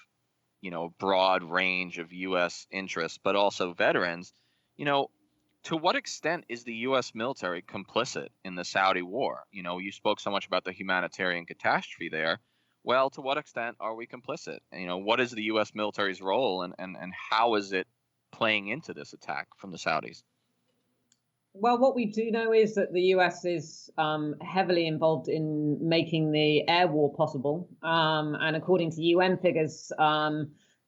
broad range of U.S. interests, but also veterans, to what extent is the U.S. military complicit in the Saudi war? You spoke so much about the humanitarian catastrophe there. Well, to what extent are we complicit? What is the U.S. military's role, and how is it playing into this attack from the Saudis? Well, what we do know is that the US is heavily involved in making the air war possible. And according to UN figures,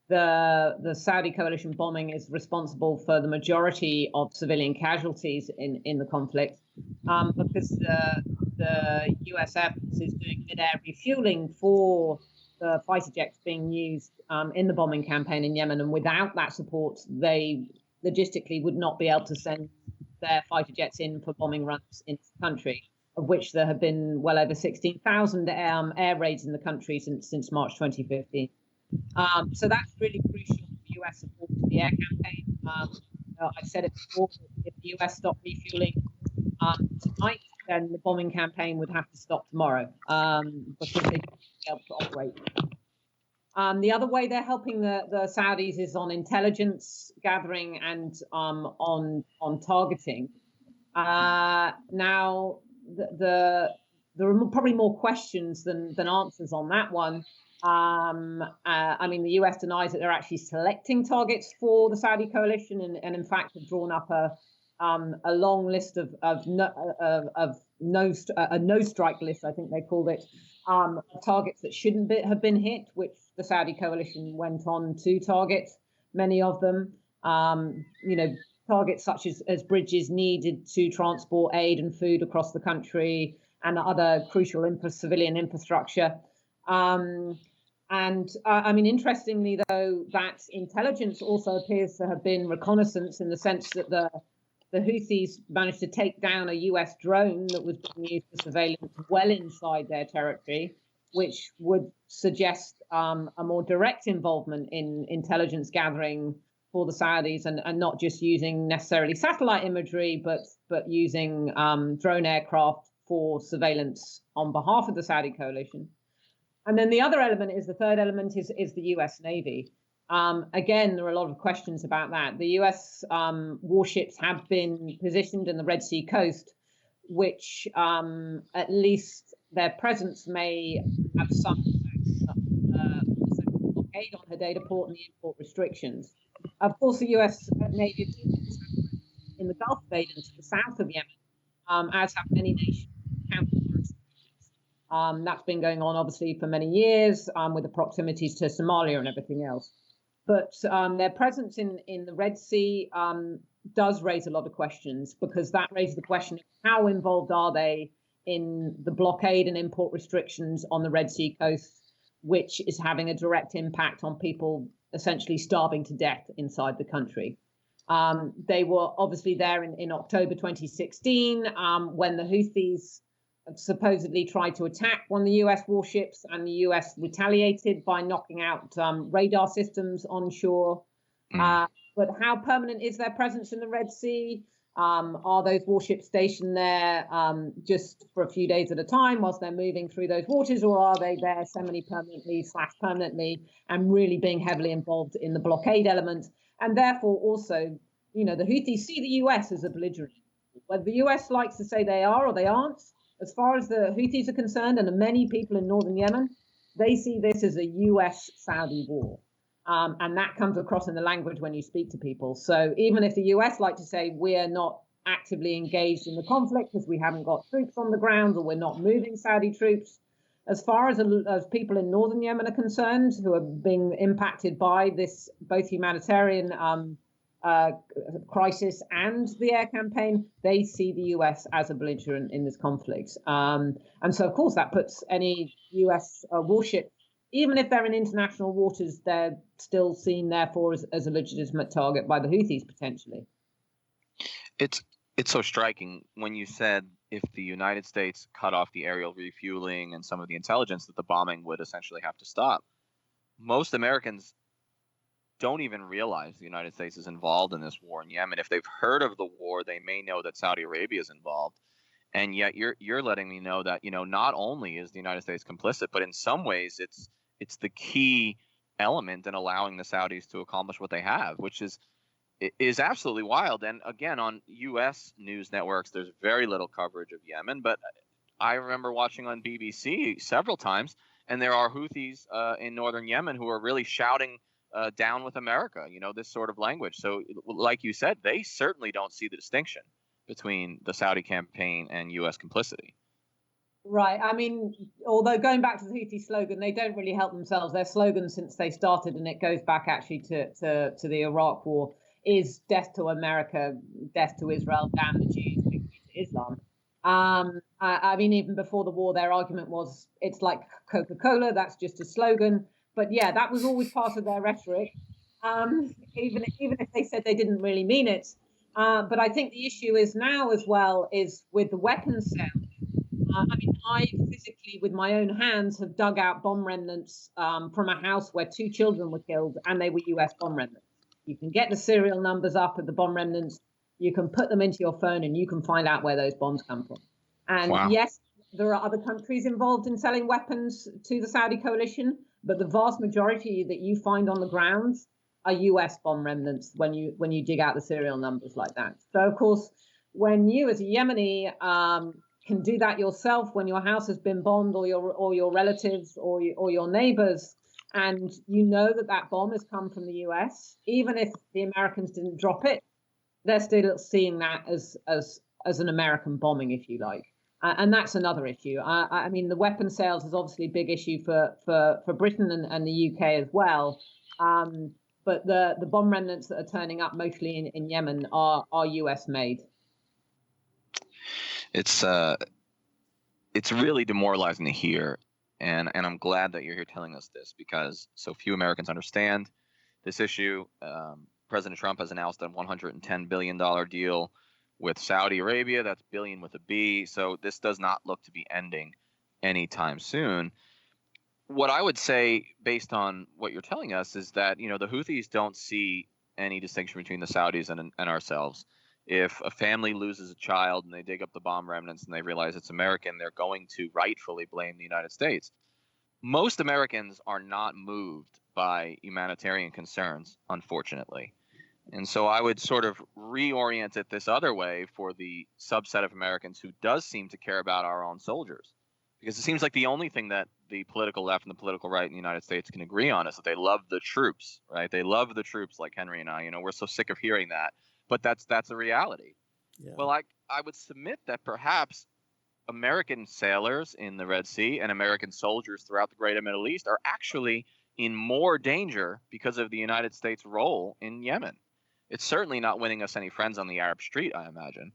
the Saudi coalition bombing is responsible for the majority of civilian casualties in the conflict, because the US Air Force is doing mid-air refueling for the fighter jets being used in the bombing campaign in Yemen, and without that support, they logistically would not be able to send their fighter jets in for bombing runs into the country, of which there have been well over 16,000 air raids in the country since March 2015. So that's really crucial for US support to the air campaign. I've said it before, if the US stopped refueling tonight, then the bombing campaign would have to stop tomorrow, because they don't be able to operate. The other way they're helping the Saudis is on intelligence gathering and on targeting. Now, there are probably more questions than answers on that one. I mean, the US denies that they're actually selecting targets for the Saudi coalition, and in fact have drawn up a long list of no strike list, I think they called it, targets that shouldn't have been hit, which the Saudi coalition went on to target, many of them. Targets such as bridges needed to transport aid and food across the country, and other crucial civilian infrastructure. I mean, interestingly, though, that intelligence also appears to have been reconnaissance, in the sense that the Houthis managed to take down a US drone that was being used for surveillance well inside their territory, which would suggest a more direct involvement in intelligence gathering for the Saudis, and not just using necessarily satellite imagery, but using drone aircraft for surveillance on behalf of the Saudi coalition. And then the other element the third element is the US Navy. Again, there are a lot of questions about that. The US warships have been positioned in the Red Sea coast, which at least their presence may have some blockade on Hodeidah port and the import restrictions. Of course, the US Navy in the Gulf of Aden to the south of Yemen, as have many nations. That's been going on, obviously, for many years, with the proximities to Somalia and everything else. But their presence in the Red Sea does raise a lot of questions, because that raises the question of how involved are they in the blockade and import restrictions on the Red Sea coast, which is having a direct impact on people essentially starving to death inside the country. They were obviously there in October 2016, when the Houthis supposedly tried to attack one of the US warships, and the US retaliated by knocking out radar systems onshore. But how permanent is their presence in the Red Sea? Are those warships stationed there just for a few days at a time whilst they're moving through those waters, or are they there semi-permanently and really being heavily involved in the blockade element? And therefore also, the Houthis see the US as a belligerent. Whether the US likes to say they are or they aren't, as far as the Houthis are concerned, and many people in northern Yemen, they see this as a US-Saudi war. And that comes across in the language when you speak to people. So even if the US like to say we're not actively engaged in the conflict because we haven't got troops on the ground, or we're not moving Saudi troops, as far as people in northern Yemen are concerned, who are being impacted by this both humanitarian crisis and the air campaign, they see the US as a belligerent in this conflict. And so, of course, that puts any US warship, even if they're in international waters, they're still seen, therefore, as a legitimate target by the Houthis, potentially. It's so striking when you said if the United States cut off the aerial refueling and some of the intelligence, that the bombing would essentially have to stop. Most Americans don't even realize the United States is involved in this war in Yemen. If they've heard of the war, they may know that Saudi Arabia is involved. And yet you're letting me know that, not only is the United States complicit, but in some ways it's the key element in allowing the Saudis to accomplish what they have, which is absolutely wild. And again, on U.S. news networks, there's very little coverage of Yemen. But I remember watching on BBC several times, and there are Houthis in northern Yemen who are really shouting down with America, this sort of language. So like you said, they certainly don't see the distinction between the Saudi campaign and U.S. complicity. Right. I mean, although going back to the Houthi slogan, they don't really help themselves. Their slogan since they started, and it goes back actually to the Iraq War, is death to America, death to Israel, damn the Jews, victory to Islam. I mean, even before the war, their argument was it's like Coca-Cola, that's just a slogan. But yeah, that was always part of their rhetoric, even if they said they didn't really mean it. But I think the issue is now as well is with the weapons sale. I mean, I physically, with my own hands, have dug out bomb remnants from a house where 2 children were killed, and they were US bomb remnants. You can get the serial numbers up of the bomb remnants. You can put them into your phone, and you can find out where those bombs come from. And Wow. yes, there are other countries involved in selling weapons to the Saudi coalition, but the vast majority that you find on the ground are US bomb remnants when you dig out the serial numbers like that. So, of course, when you as a Yemeni can do that yourself when your house has been bombed, or your relatives or your neighbors, and you know that bomb has come from the US, even if the Americans didn't drop it, they're still seeing that as an American bombing, if you like. And that's another issue. I mean, the weapon sales is obviously a big issue for Britain and the UK as well. But the bomb remnants that are turning up mostly in Yemen are US made. It's really demoralizing to hear, and I'm glad that you're here telling us this, because so few Americans understand this issue. President Trump has announced a $110 billion deal with Saudi Arabia. That's billion with a B. So this does not look to be ending anytime soon. What I would say, based on what you're telling us, is that the Houthis don't see any distinction between the Saudis and ourselves. If a family loses a child and they dig up the bomb remnants and they realize it's American, they're going to rightfully blame the United States. Most Americans are not moved by humanitarian concerns, unfortunately. And so I would sort of reorient it this other way for the subset of Americans who does seem to care about our own soldiers. Because it seems like the only thing that the political left and the political right in the United States can agree on is that they love the troops, right? They love the troops, like Henry and I. We're so sick of hearing that. But that's a reality. Yeah. Well, I would submit that perhaps American sailors in the Red Sea and American soldiers throughout the greater Middle East are actually in more danger because of the United States' role in Yemen. It's certainly not winning us any friends on the Arab street, I imagine.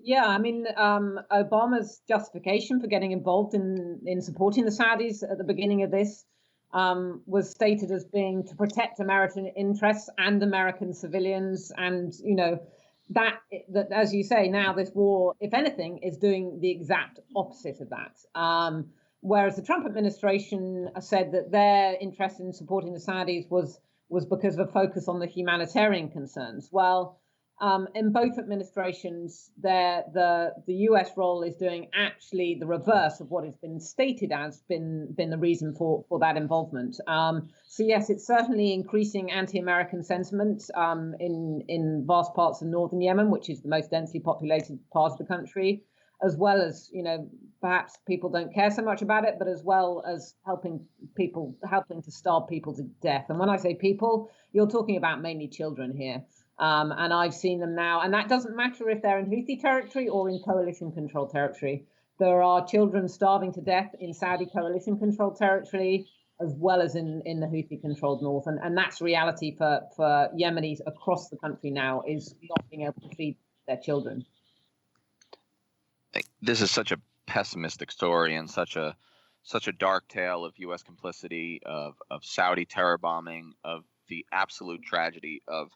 Yeah, I mean, Obama's justification for getting involved in supporting the Saudis at the beginning of this was stated as being to protect American interests and American civilians. And, that as you say, now this war, if anything, is doing the exact opposite of that. Whereas the Trump administration said that their interest in supporting the Saudis was because of a focus on the humanitarian concerns. Well, in both administrations, the U.S. role is doing actually the reverse of what has been stated as been the reason for that involvement. So yes, it's certainly increasing anti-American sentiment in vast parts of northern Yemen, which is the most densely populated part of the country, as well as perhaps people don't care so much about it, but as well as helping to starve people to death. And when I say people, you're talking about mainly children here. And I've seen them now, and that doesn't matter if they're in Houthi territory or in coalition-controlled territory. There are children starving to death in Saudi coalition-controlled territory, as well as in the Houthi-controlled north. And that's reality for Yemenis across the country now, is not being able to feed their children. This is such a pessimistic story and such a dark tale of U.S. complicity, of Saudi terror bombing, of the absolute tragedy of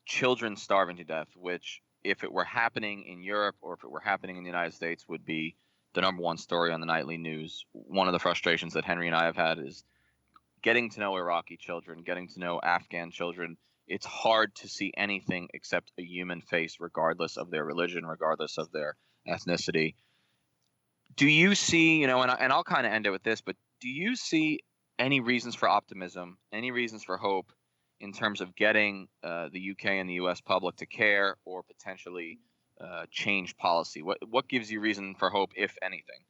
children starving to death, which, if it were happening in Europe or if it were happening in the United States, would be the number one story on the nightly news. One of the frustrations that Henry and I have had is getting to know Iraqi children, getting to know Afghan children. It's hard to see anything except a human face, regardless of their religion, regardless of their ethnicity. Do you see, and I'll kind of end it with this, but do you see any reasons for optimism, any reasons for hope in terms of getting the UK and the US public to care or potentially change policy? What gives you reason for hope, if anything?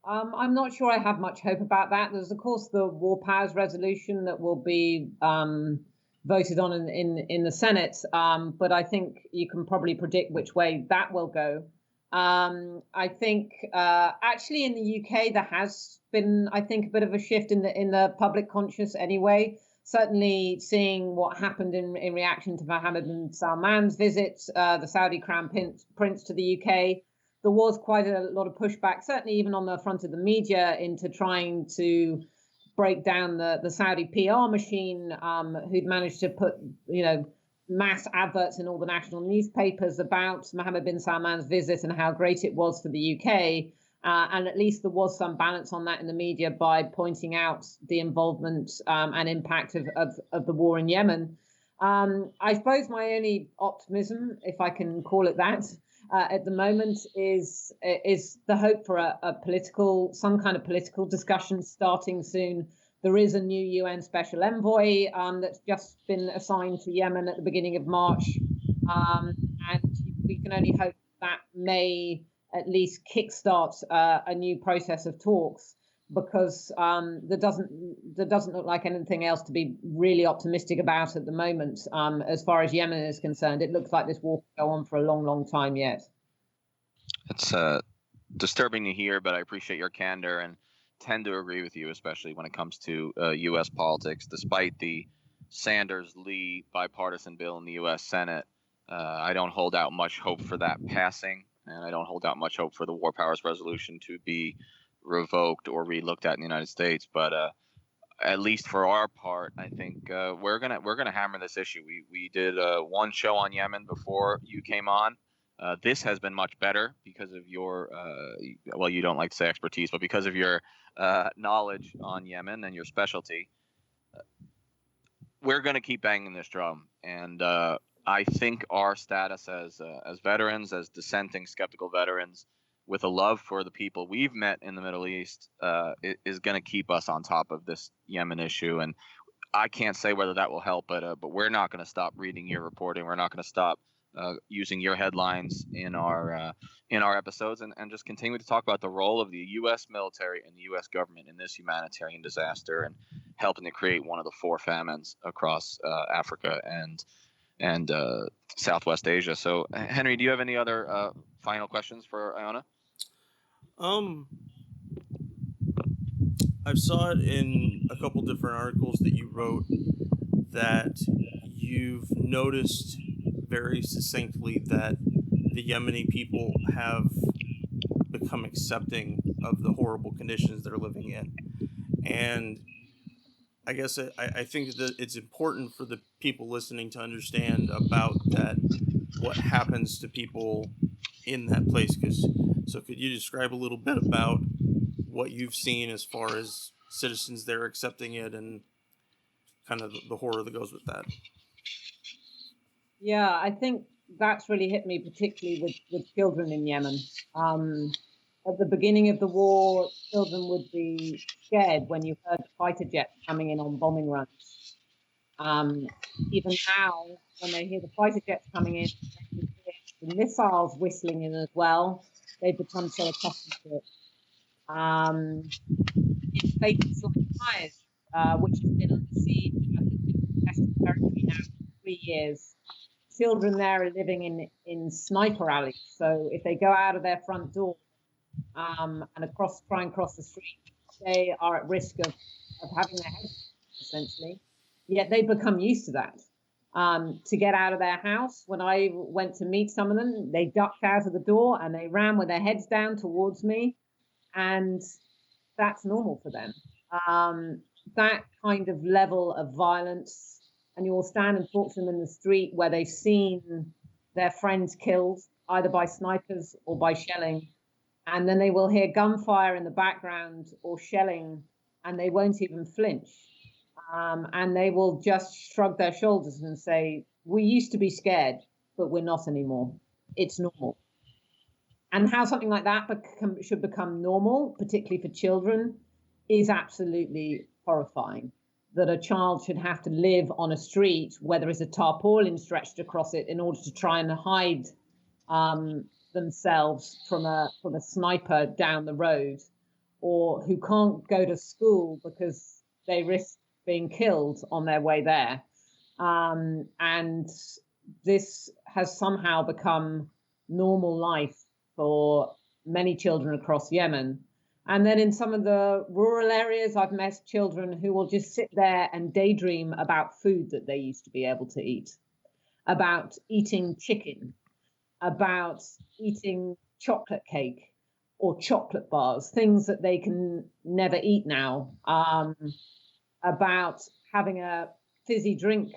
I'm not sure I have much hope about that. There's, of course, the War Powers resolution that will be voted on in the Senate, but I think you can probably predict which way that will go. I think actually in the UK there has been, I think, a bit of a shift in the public conscious anyway. Certainly seeing what happened in reaction to Mohammed bin Salman's visit, the Saudi Crown Prince to the UK, there was quite a lot of pushback, certainly even on the front of the media, into trying to break down the Saudi PR machine, who'd managed to put, mass adverts in all the national newspapers about Mohammed bin Salman's visit and how great it was for the UK. And at least there was some balance on that in the media by pointing out the involvement and impact of the war in Yemen. I suppose my only optimism, if I can call it that, at the moment is the hope for some kind of political discussion starting soon. There is a new UN special envoy that's just been assigned to Yemen at the beginning of March, and we can only hope that may at least kickstart a new process of talks, because there doesn't look like anything else to be really optimistic about at the moment. As far as Yemen is concerned, it looks like this war will go on for a long, long time yet. It's disturbing to hear, but I appreciate your candor and tend to agree with you, especially when it comes to U.S. politics. Despite the Sanders-Lee bipartisan bill in the U.S. Senate, I don't hold out much hope for that passing, and I don't hold out much hope for the War Powers Resolution to be revoked or re-looked at in the United States. But at least for our part, I think we're gonna hammer this issue. We did one show on Yemen before you came on. This has been much better because of your, well, you don't like to say expertise, but because of your knowledge on Yemen and your specialty. We're going to keep banging this drum. And I think our status as veterans, as dissenting, skeptical veterans, with a love for the people we've met in the Middle East, is going to keep us on top of this Yemen issue. And I can't say whether that will help, but we're not going to stop reading your reporting. We're not going to stop using your headlines in our episodes, and just continue to talk about the role of the U.S. military and the U.S. government in this humanitarian disaster and helping to create one of the 4 famines across Africa and Southwest Asia. So, Henry, do you have any other final questions for Iona? I saw it in a couple different articles that you wrote that you've noticed very succinctly that the Yemeni people have become accepting of the horrible conditions they're living in. And I guess I think that it's important for the people listening to understand about that, what happens to people in that place. So could you describe a little bit about what you've seen as far as citizens there accepting it and kind of the horror that goes with that? Yeah, I think that's really hit me, particularly with children in Yemen. At the beginning of the war, children would be scared when you heard fighter jets coming in on bombing runs. Even now, when they hear the fighter jets coming in, they hear the missiles whistling in as well. They've become so accustomed to it. In places like Fires, which has been under siege and contested territory now for 3 years, children there are living in sniper alleys. So if they go out of their front door and try and cross the street, they are at risk of having their heads essentially. Yet they become used to that. To get out of their house, when I went to meet some of them, they ducked out of the door and they ran with their heads down towards me, and that's normal for them. That kind of level of violence, and you will stand and talk to them in the street where they've seen their friends killed either by snipers or by shelling, and then they will hear gunfire in the background or shelling, and they won't even flinch. And they will just shrug their shoulders and say, we used to be scared, but we're not anymore. It's normal. And how something like that should become normal, particularly for children, is absolutely horrifying. That a child should have to live on a street where there is a tarpaulin stretched across it in order to try and hide themselves from a sniper down the road, or who can't go to school because they risk being killed on their way there. And this has somehow become normal life for many children across Yemen. And then in some of the rural areas, I've met children who will just sit there and daydream about food that they used to be able to eat, about eating chicken, about eating chocolate cake or chocolate bars, things that they can never eat now, about having a fizzy drink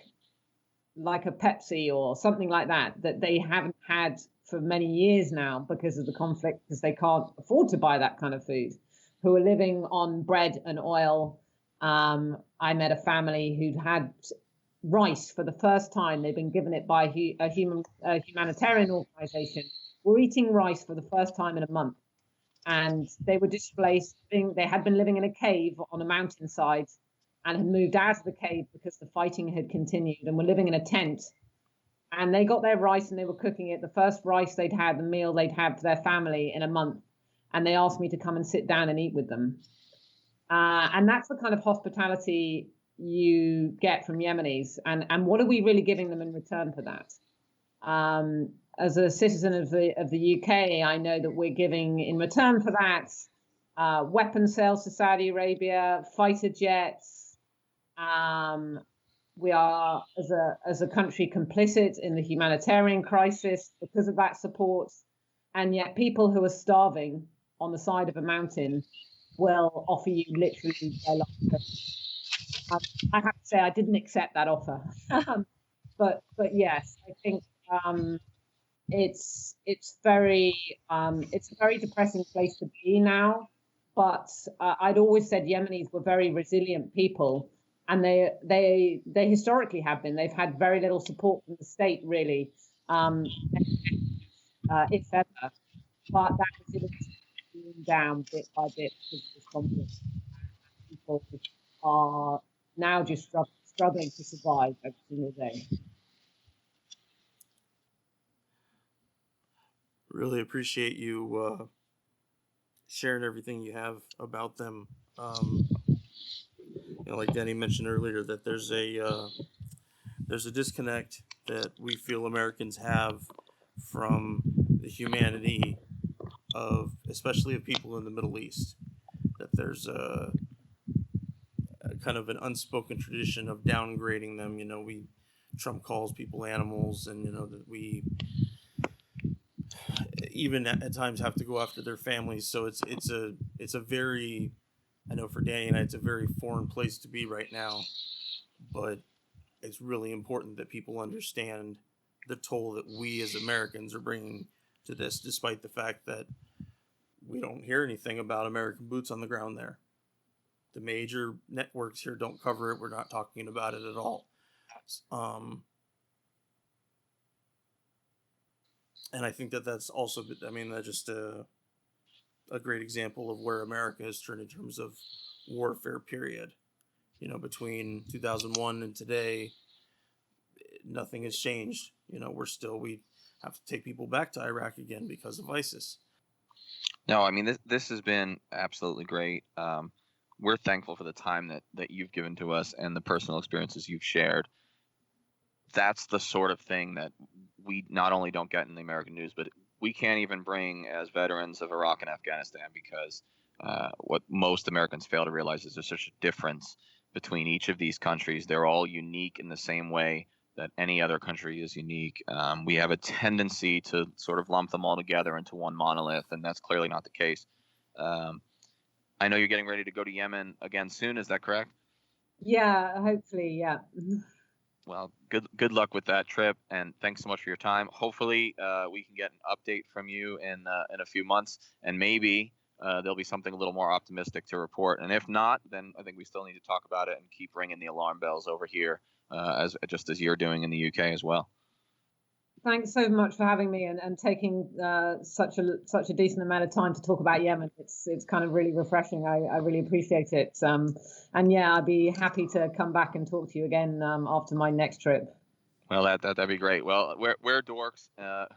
like a Pepsi or something like that, that they haven't had for many years now because of the conflict, because they can't afford to buy that kind of food, who are living on bread and oil. I met a family who'd had rice for the first time. They've been given it by a humanitarian organization. We're eating rice for the first time in a month. And they were displaced. They had been living in a cave on a mountainside and had moved out of the cave because the fighting had continued, and were living in a tent. And they got their rice and they were cooking it, the first rice they'd had, the meal they'd had for their family in a month. And they asked me to come and sit down and eat with them. And that's the kind of hospitality you get from Yemenis. And what are we really giving them in return for that? As a citizen of the UK, I know that we're giving in return for that weapon sales to Saudi Arabia, fighter jets. We are, as a country, complicit in the humanitarian crisis because of that support. And yet people who are starving on the side of a mountain will offer you literally their life. I have to say I didn't accept that offer. but yes, I think it's a very depressing place to be now. But I'd always said Yemenis were very resilient people, and they historically have been. They've had very little support from the state, really, if ever. But that resilience is being down bit by bit because of this conflict. People are now just struggling to survive every single day. Really appreciate you sharing everything you have about them. Like Danny mentioned earlier, that there's a disconnect that we feel Americans have from the humanity of, especially of people in the Middle East. That there's a kind of an unspoken tradition of downgrading them. Trump calls people animals, and that we even at times have to go after their families. So it's a very, I know for Danny and I, it's a very foreign place to be right now, but it's really important that people understand the toll that we as Americans are bringing to this, despite the fact that we don't hear anything about American boots on the ground there. The major networks here don't cover it. We're not talking about it at all. And I think that's also, that's just a great example of where America has turned in terms of warfare, period. Between 2001 and today, nothing has changed. We have to take people back to Iraq again because of ISIS. No, this has been absolutely great. We're thankful for the time that you've given to us and the personal experiences you've shared. That's the sort of thing that we not only don't get in the American news, but we can't even bring as veterans of Iraq and Afghanistan, because what most Americans fail to realize is there's such a difference between each of these countries. They're all unique in the same way that any other country is unique. We have a tendency to sort of lump them all together into one monolith, and that's clearly not the case. I know you're getting ready to go to Yemen again soon. Is that correct? Yeah, hopefully, yeah. Well, good luck with that trip, and thanks so much for your time. Hopefully, we can get an update from you in a few months, and maybe there'll be something a little more optimistic to report. And if not, then I think we still need to talk about it and keep ringing the alarm bells over here, as you're doing in the UK as well. Thanks so much for having me and taking such a decent amount of time to talk about Yemen. It's kind of really refreshing. I really appreciate it. And yeah, I'd be happy to come back and talk to you again after my next trip. Well, that'd be great. Well, we're dorks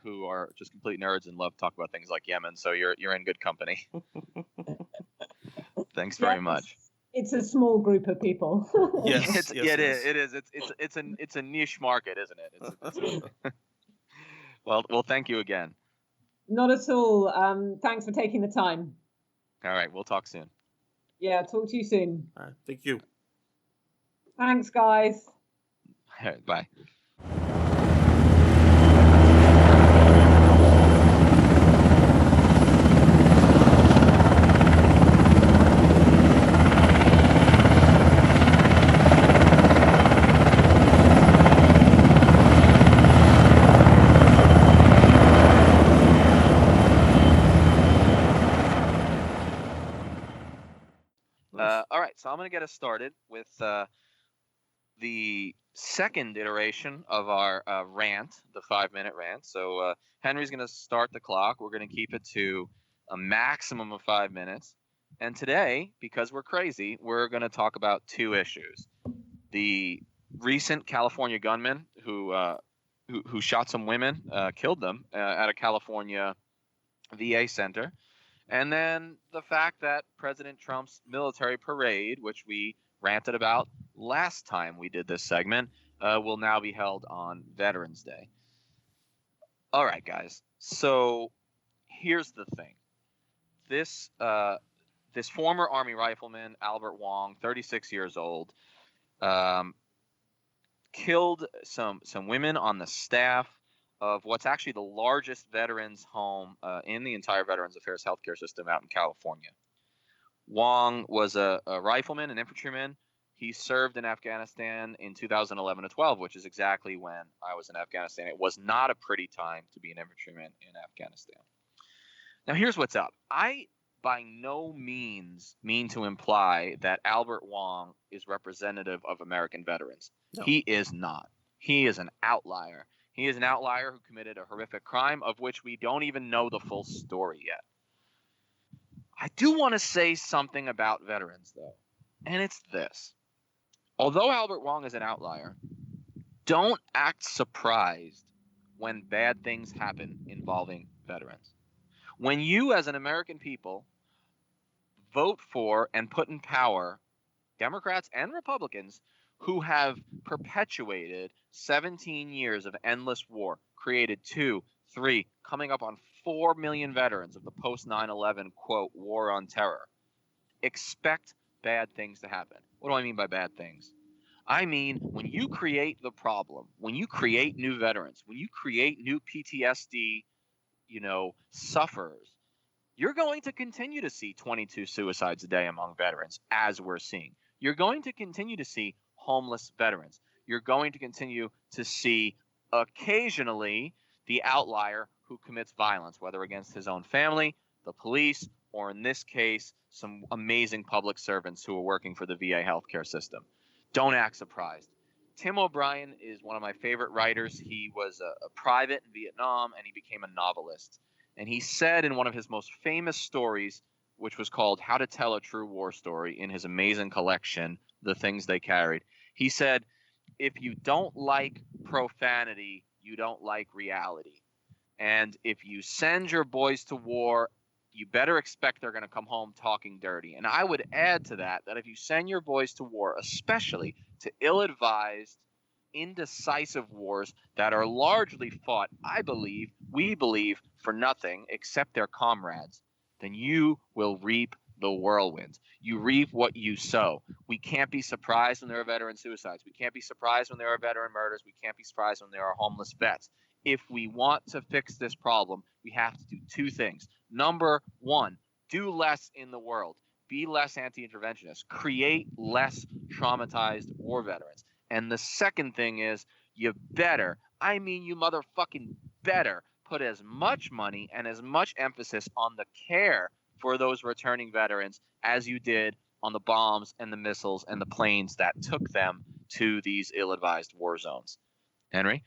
who are just complete nerds and love to talk about things like Yemen. So you're in good company. Thanks very much. It's a small group of people. Yes, it is. It's a niche market, isn't it? Well, thank you again. Not at all. Thanks for taking the time. All right, we'll talk soon. Yeah, talk to you soon. All right, thank you. Thanks, guys. All right, bye. All right, so I'm going to get us started with the second iteration of our rant, the 5-minute rant. So Henry's going to start the clock. We're going to keep it to a maximum of 5 minutes. And today, because we're crazy, we're going to talk about 2 issues. The recent California gunman who shot some women, killed them at a California VA center. And then the fact that President Trump's military parade, which we ranted about last time we did this segment, will now be held on Veterans Day. All right, guys. So here's the thing. This former Army rifleman, Albert Wong, 36 years old, killed some women on the staff of what's actually the largest veterans home in the entire Veterans Affairs healthcare system out in California. Wong was a rifleman, an infantryman. He served in Afghanistan in 2011 to 12, which is exactly when I was in Afghanistan. It was not a pretty time to be an infantryman in Afghanistan. Now, here's what's up. I by no means mean to imply that Albert Wong is representative of American veterans. No. He is not. He is an outlier. He is an outlier who committed a horrific crime of which we don't even know the full story yet. I do want to say something about veterans, though, and it's this. Although Albert Wong is an outlier, don't act surprised when bad things happen involving veterans. When you, as an American people, vote for and put in power Democrats and Republicans who have perpetuated 17 years of endless war, created 2, 3, coming up on 4 million veterans of the post 9/11, quote, war on terror. Expect bad things to happen. What do I mean by bad things? I mean, when you create the problem, when you create new veterans, when you create new PTSD, sufferers, you're going to continue to see 22 suicides a day among veterans, as we're seeing. You're going to continue to see homeless veterans. You're going to continue to see occasionally the outlier who commits violence, whether against his own family, the police, or in this case, some amazing public servants who are working for the VA healthcare system. Don't act surprised. Tim O'Brien is one of my favorite writers. He was a private in Vietnam, and he became a novelist. And he said in one of his most famous stories, which was called How to Tell a True War Story, in his amazing collection, The Things They Carried, he said, if you don't like profanity, you don't like reality. And if you send your boys to war, you better expect they're going to come home talking dirty. And I would add to that if you send your boys to war, especially to ill-advised, indecisive wars that are largely fought, we believe, for nothing except their comrades, then you will reap the whirlwind. You reap what you sow. We can't be surprised when there are veteran suicides. We can't be surprised when there are veteran murders. We can't be surprised when there are homeless vets. If we want to fix this problem, we have to do 2 things. Number 1, do less in the world. Be less anti-interventionist. Create less traumatized war veterans. And the second thing is, you motherfucking better put as much money and as much emphasis on the care for those returning veterans as you did on the bombs and the missiles and the planes that took them to these ill-advised war zones. Henry?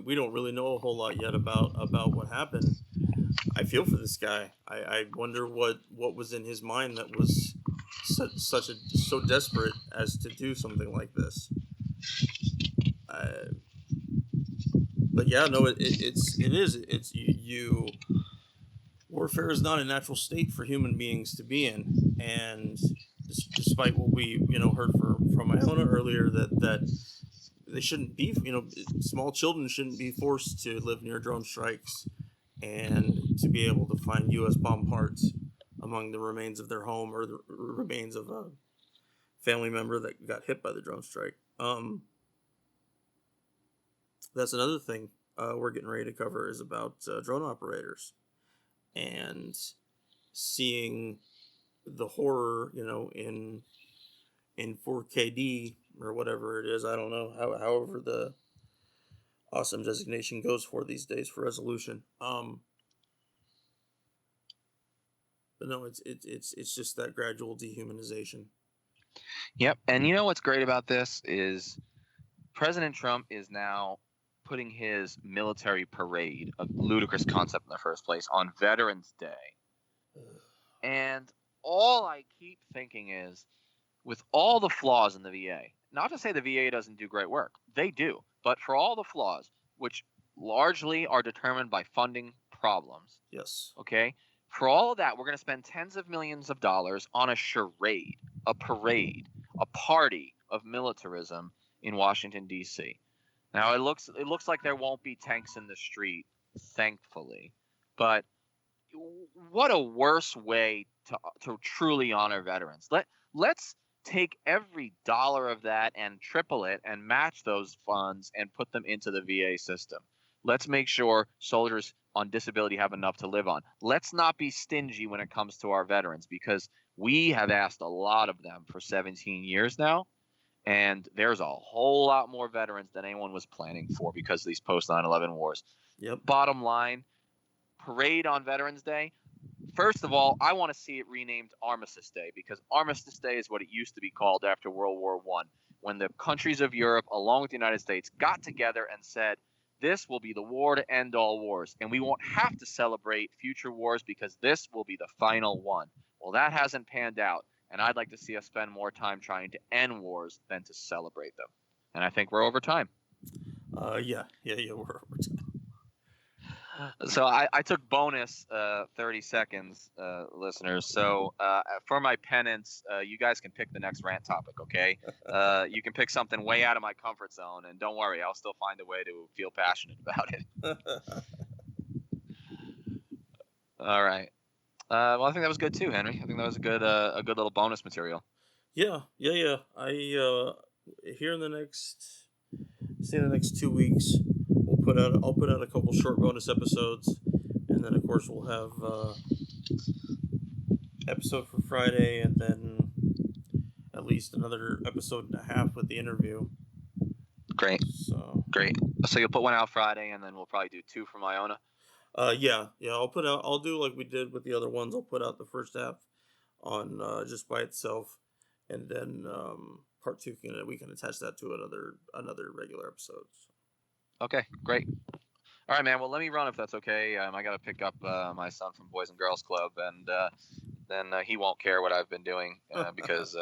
We don't really know a whole lot yet about what happened. I feel for this guy. I wonder what was in his mind that was so desperate as to do something like this. But yeah, no, warfare is not a natural state for human beings to be in, and despite what we heard from Iona earlier, that they shouldn't be, small children shouldn't be forced to live near drone strikes and to be able to find U.S. bomb parts among the remains of their home or the remains of a family member that got hit by the drone strike. That's another thing we're getting ready to cover is about drone operators and seeing the horror, in 4KD or whatever it is. I don't know however the awesome designation goes for these days for resolution. But no, it's just that gradual dehumanization. Yep. And you know what's great about this is President Trump is now putting his military parade, a ludicrous concept in the first place, on Veterans Day. And all I keep thinking is, with all the flaws in the VA, not to say the VA doesn't do great work, they do, but for all the flaws, which largely are determined by funding problems. Yes. Okay? For all of that, we're going to spend tens of millions of dollars on a charade, a parade, a party of militarism in Washington, D.C. Now, it looks like there won't be tanks in the street, thankfully. But what a worse way to truly honor veterans. Let's take every dollar of that and triple it and match those funds and put them into the VA system. Let's make sure soldiers on disability have enough to live on. Let's not be stingy when it comes to our veterans, because we have asked a lot of them for 17 years now, and there's a whole lot more veterans than anyone was planning for because of these post 9/11 wars. Yep. Bottom line, parade on Veterans Day. First of all, I want to see it renamed Armistice Day, because Armistice Day is what it used to be called after World War I, when the countries of Europe, along with the United States, got together and said, this will be the war to end all wars, and we won't have to celebrate future wars because this will be the final one. Well, that hasn't panned out, and I'd like to see us spend more time trying to end wars than to celebrate them. And I think we're over time. Yeah, we're over time. So I took bonus 30 seconds, listeners. So for my penance, you guys can pick the next rant topic, okay? You can pick something way out of my comfort zone, and don't worry, I'll still find a way to feel passionate about it. All right. Well, I think that was good too, Henry. I think that was a good little bonus material. Yeah. I here in the next 2 weeks, I'll put out a couple short bonus episodes, and then of course we'll have episode for Friday, and then at least another episode and a half with the interview. Great. So great. So you'll put one out Friday, and then we'll probably do two from Iona. Yeah. I'll do like we did with the other ones. I'll put out the first half on just by itself, and then part two we can attach that to another regular episode. Okay, great. All right, man. Well, let me run if that's okay. I got to pick up my son from Boys and Girls Club, and then he won't care what I've been doing because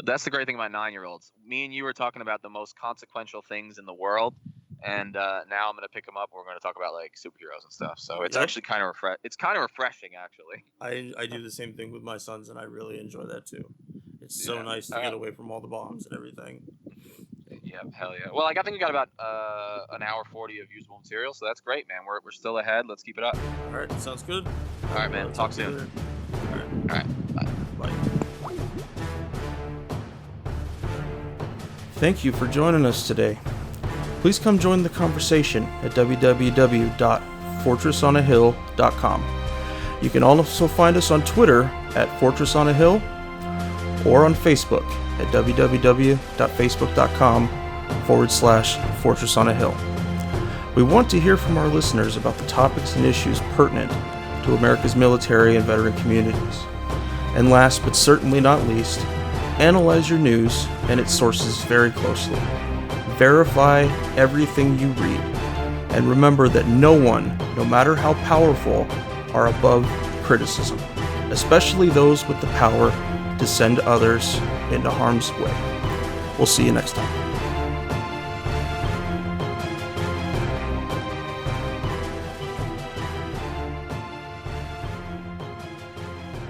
that's the great thing about 9-year-olds. Me and you were talking about the most consequential things in the world, and now I'm going to pick him up. And we're going to talk about like superheroes and stuff. So it's actually kind of refreshing, actually. I do the same thing with my sons, and I really enjoy that too. It's so nice to get away from all the bombs and everything. Yeah, hell yeah. Well, I think we got about an hour 40 of usable material, so that's great, man. We're still ahead. Let's keep it up. All right, sounds good. All right, man. Talk soon. All right. Bye. Bye. Thank you for joining us today. Please come join the conversation at www.fortressonahill.com. You can also find us on Twitter at FortressOnAHill or on Facebook at www.facebook.com/FortressOnAHill. We want to hear from our listeners about the topics and issues pertinent to America's military and veteran communities. And last but certainly not least, analyze your news and its sources very closely. Verify everything you read. And remember that no one, no matter how powerful, are above criticism, especially those with the power to send others into harm's way. We'll see you next time.